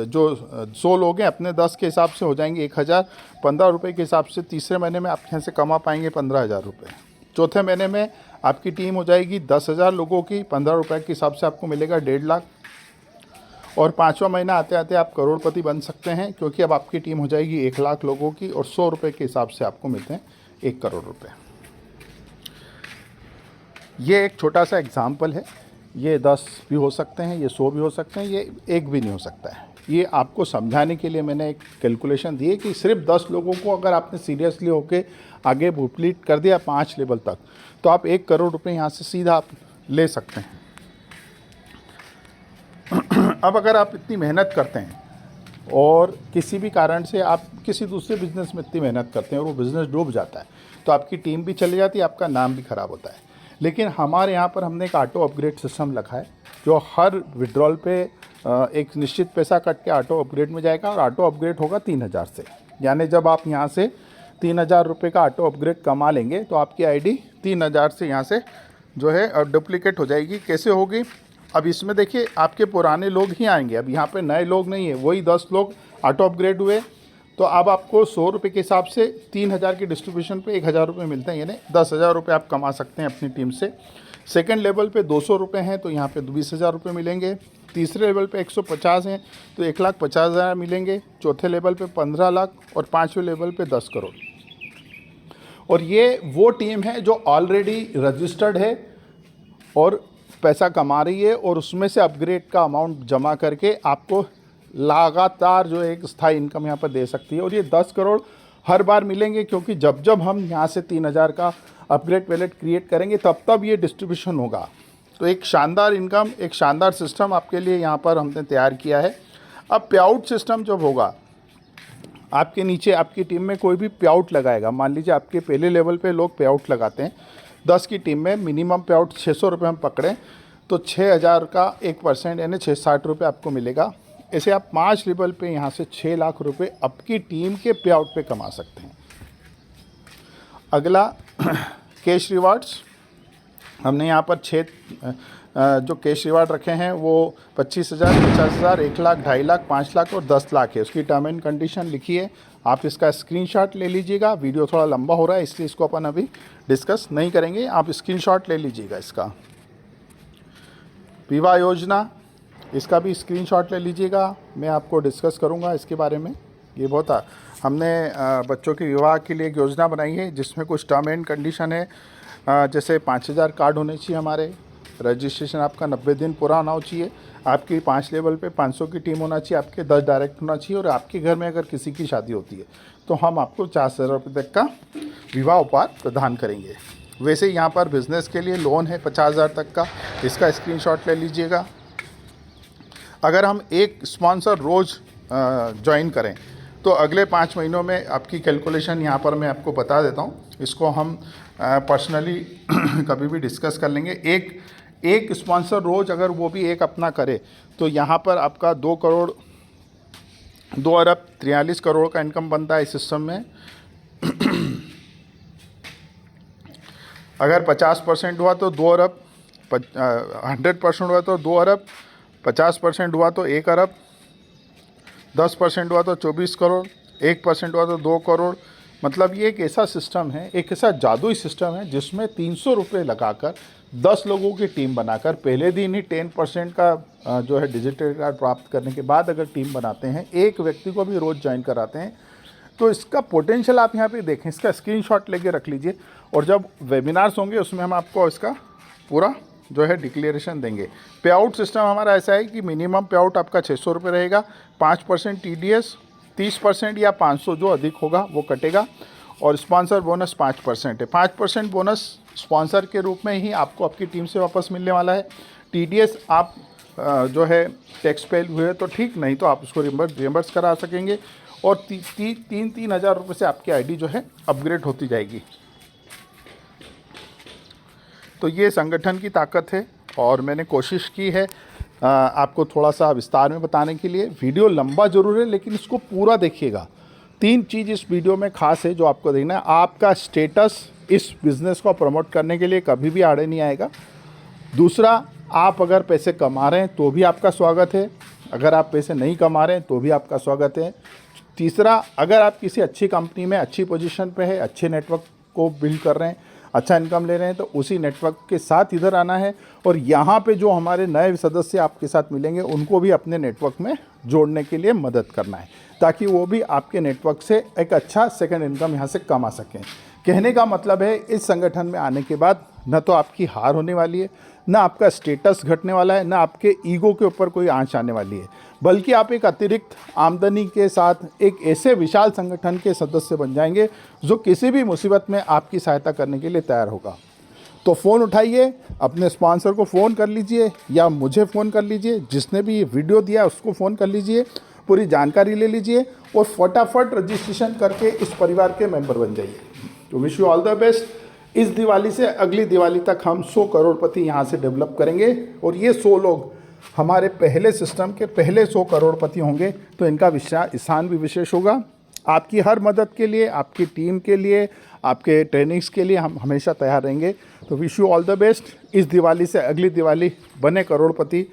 जो 100 लोग हैं अपने 10 के हिसाब से हो जाएंगे 1000। 15 रुपये के हिसाब से तीसरे महीने में आप यहाँ से कमा पाएंगे 15,000 रुपये। चौथे महीने में आपकी टीम हो जाएगी 10,000 लोगों की, 15 रुपये के हिसाब से आपको मिलेगा 1.5 लाख। और 5वां महीना आते आते आप करोड़पति बन सकते हैं, क्योंकि अब आपकी टीम हो जाएगी 1 लाख लोगों की और 100 रुपये के हिसाब से आपको मिलते हैं 1 करोड़ रुपये। ये एक छोटा सा एग्जाम्पल है। ये 10 भी हो सकते हैं, ये 100 भी हो सकते हैं, ये 1 भी नहीं हो सकता है। ये आपको समझाने के लिए मैंने एक कैलकुलेशन दी है कि सिर्फ 10 लोगों को अगर आपने सीरियसली होके आगे कंप्लीट कर दिया 5 लेवल तक, तो आप 1 करोड़ रुपए यहाँ से सीधा आप ले सकते हैं। अब अगर आप इतनी मेहनत करते हैं और किसी भी कारण से आप किसी दूसरे बिजनेस में इतनी मेहनत करते हैं और वो बिज़नेस डूब जाता है, तो आपकी टीम भी चली जाती है, आपका नाम भी ख़राब होता है। लेकिन हमारे यहाँ पर हमने एक ऑटो अपग्रेड सिस्टम रखा है, जो हर विड्रॉल पे एक निश्चित पैसा कट के ऑटो अपग्रेड में जाएगा और ऑटो अपग्रेड होगा 3000 से। यानी जब आप यहाँ से 3000 रुपये का ऑटो अपग्रेड कमा लेंगे तो आपकी आईडी 3000 से यहाँ से जो है डुप्लीकेट हो जाएगी। कैसे होगी? अब इसमें देखिए आपके पुराने लोग ही आएंगे, अब यहाँ पे नए लोग नहीं है, वही 10 लोग ऑटो अपग्रेड हुए। तो अब आपको 100 रुपये के हिसाब से 3000 की डिस्ट्रीब्यूशन पे 1000 रुपये मिलते हैं, यानी 10,000 रुपये आप कमा सकते हैं अपनी टीम से। सेकंड लेवल पे 200 रुपये हैं तो यहाँ पे 20,000 रुपये मिलेंगे। तीसरे लेवल पे 150 हैं तो 1,50,000 मिलेंगे। चौथे लेवल पे 15 लाख और पाँचवें लेवल पे 10 करोड़। और ये वो टीम है जो ऑलरेडी रजिस्टर्ड है और पैसा कमा रही है, और उसमें से अपग्रेड का अमाउंट जमा करके आपको लगातार जो एक स्थायी इनकम यहाँ पर दे सकती है। और ये 10 करोड़ हर बार मिलेंगे, क्योंकि जब जब हम यहाँ से 3,000 का अपग्रेड वैलेट क्रिएट करेंगे तब तब ये डिस्ट्रीब्यूशन होगा। तो एक शानदार इनकम, एक शानदार सिस्टम आपके लिए यहाँ पर हमने तैयार किया है। अब पे आउट सिस्टम जब होगा, आपके नीचे आपकी टीम में कोई भी पे आउट लगाएगा, मान लीजिए आपके पहले लेवल पे लोग पे आउट लगाते हैं, 10 की टीम में मिनिमम पे आउट 600 रुपये हम पकड़ें तो 6,000 का 1% यानी 660 रुपये आपको मिलेगा। ऐसे आप 5 लेवल पे यहाँ से 6 लाख रुपए आपकी टीम के पे आउट पे कमा सकते हैं। अगला कैश रिवार्ड्स, हमने यहाँ पर 6 जो कैश रिवार्ड रखे हैं वो 25,000, 50,000, 1 लाख, 2.5 लाख, 5 लाख और 10 लाख है। उसकी टर्म एंड कंडीशन लिखी है, आप इसका स्क्रीनशॉट ले लीजिएगा। वीडियो थोड़ा लंबा हो रहा है इसलिए इसको अपन अभी डिस्कस नहीं करेंगे, आप स्क्रीनशॉट ले लीजिएगा इसका। विवाह योजना, इसका भी स्क्रीनशॉट ले लीजिएगा, मैं आपको डिस्कस करूंगा इसके बारे में। ये बहुत हमने बच्चों के विवाह के लिए एक योजना बनाई है जिसमें कुछ टर्म एंड कंडीशन है, जैसे 5,000 कार्ड होने चाहिए हमारे, रजिस्ट्रेशन आपका 90 दिन पूरा होना चाहिए, आपकी 5 लेवल पे 500 की टीम होना चाहिए, आपके 10 डायरेक्ट होना चाहिए, और आपके घर में अगर किसी की शादी होती है तो हम आपको 4,000 रुपये तक का विवाह उपहार प्रदान करेंगे। वैसे यहाँ पर बिज़नेस के लिए लोन है 50,000 तक का, इसका स्क्रीनशॉट ले लीजिएगा। अगर हम एक स्पॉन्सर रोज़ ज्वाइन करें तो अगले 5 महीनों में आपकी कैलकुलेशन यहाँ पर मैं आपको बता देता हूँ, इसको हम पर्सनली कभी भी डिस्कस कर लेंगे। एक स्पॉन्सर रोज़ अगर वो भी एक अपना करे तो यहाँ पर आपका 2 अरब 43 करोड़ का इनकम बनता है इस सिस्टम में। अगर 50% हुआ तो 2 अरब, 100% हुआ तो 2 अरब, 50% हुआ तो 1 अरब, 10% हुआ तो 24 करोड़, 1% हुआ तो 2 करोड़। मतलब ये एक ऐसा सिस्टम है, एक ऐसा जादुई सिस्टम है जिसमें 300 रुपये लगाकर 10 लोगों की टीम बनाकर पहले दिन ही 10% का जो है डिजिटल कार्ड प्राप्त करने के बाद अगर टीम बनाते हैं, एक व्यक्ति को भी रोज़ ज्वाइन कराते हैं, तो इसका पोटेंशियल आप यहाँ पे देखें। इसका स्क्रीनशॉट लेके रख लीजिए, और जब वेबिनार्स होंगे उसमें हम आपको इसका पूरा जो है डिक्लेरेशन देंगे। पे आउट सिस्टम हमारा ऐसा है कि मिनिमम पे आउट आपका 600 रुपये रहेगा, 5% TDS, 30% या 500 जो अधिक होगा वो कटेगा, और स्पॉन्सर बोनस 5% है। 5% बोनस स्पॉन्सर के रूप में ही आपको आपकी टीम से वापस मिलने वाला है। TDS आप जो है टैक्स पे हुए तो ठीक, नहीं तो आप उसको रिम्बर्स करा सकेंगे, और 3,000 रुपये से आपकी आईडी जो है अपग्रेड होती जाएगी। तो ये संगठन की ताकत है, और मैंने कोशिश की है आपको थोड़ा सा विस्तार में बताने के लिए। वीडियो लंबा ज़रूर है लेकिन इसको पूरा देखिएगा। 3 चीज़ इस वीडियो में खास है जो आपको देखना है। आपका स्टेटस इस बिज़नेस को प्रमोट करने के लिए कभी भी आड़े नहीं आएगा। दूसरा, आप अगर पैसे कमा रहे हैं तो भी आपका स्वागत है, अगर आप पैसे नहीं कमा रहे हैं तो भी आपका स्वागत है। तीसरा, अगर आप किसी अच्छी कंपनी में अच्छी पोजीशन पे है, अच्छे नेटवर्क को बिल्ड कर रहे हैं, अच्छा इनकम ले रहे हैं, तो उसी नेटवर्क के साथ इधर आना है, और यहाँ पे जो हमारे नए सदस्य आपके साथ मिलेंगे उनको भी अपने नेटवर्क में जोड़ने के लिए मदद करना है, ताकि वो भी आपके नेटवर्क से एक अच्छा सेकंड इनकम यहाँ से कमा सकें। कहने का मतलब है, इस संगठन में आने के बाद न तो आपकी हार होने वाली है, ना आपका स्टेटस घटने वाला है, ना आपके ईगो के ऊपर कोई आंच आने वाली है, बल्कि आप एक अतिरिक्त आमदनी के साथ एक ऐसे विशाल संगठन के सदस्य बन जाएंगे जो किसी भी मुसीबत में आपकी सहायता करने के लिए तैयार होगा। तो फ़ोन उठाइए, अपने स्पॉन्सर को फ़ोन कर लीजिए या मुझे फ़ोन कर लीजिए, जिसने भी ये वीडियो दिया उसको फ़ोन कर लीजिए, पूरी जानकारी ले लीजिए और फटाफट रजिस्ट्रेशन करके इस परिवार के मेंबर बन जाइए। तो wish you all the best. इस दिवाली से अगली दिवाली तक हम 100 करोड़पति यहाँ से डेवलप करेंगे, और ये 100 लोग हमारे पहले सिस्टम के पहले 100 करोड़पति होंगे, तो इनका स्थान भी विशेष होगा। आपकी हर मदद के लिए, आपकी टीम के लिए, आपके ट्रेनिंग्स के लिए हम हमेशा तैयार रहेंगे। तो wish you all the best. इस दिवाली से अगली दिवाली बने करोड़पति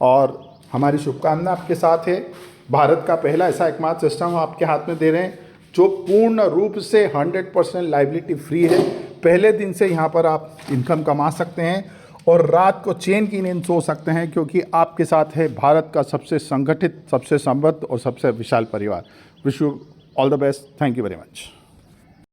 और हमारी शुभकामना आपके साथ है। भारत का पहला ऐसा एकमात्र सिस्टम आपके हाथ में दे रहे हैं जो पूर्ण रूप से 100% लाइबिलिटी फ्री है। पहले दिन से यहाँ पर आप इनकम कमा सकते हैं और रात को चैन की नींद सो सकते हैं, क्योंकि आपके साथ है भारत का सबसे संगठित, सबसे समृद्ध और सबसे विशाल परिवार। Wish you all the best. Thank you very much.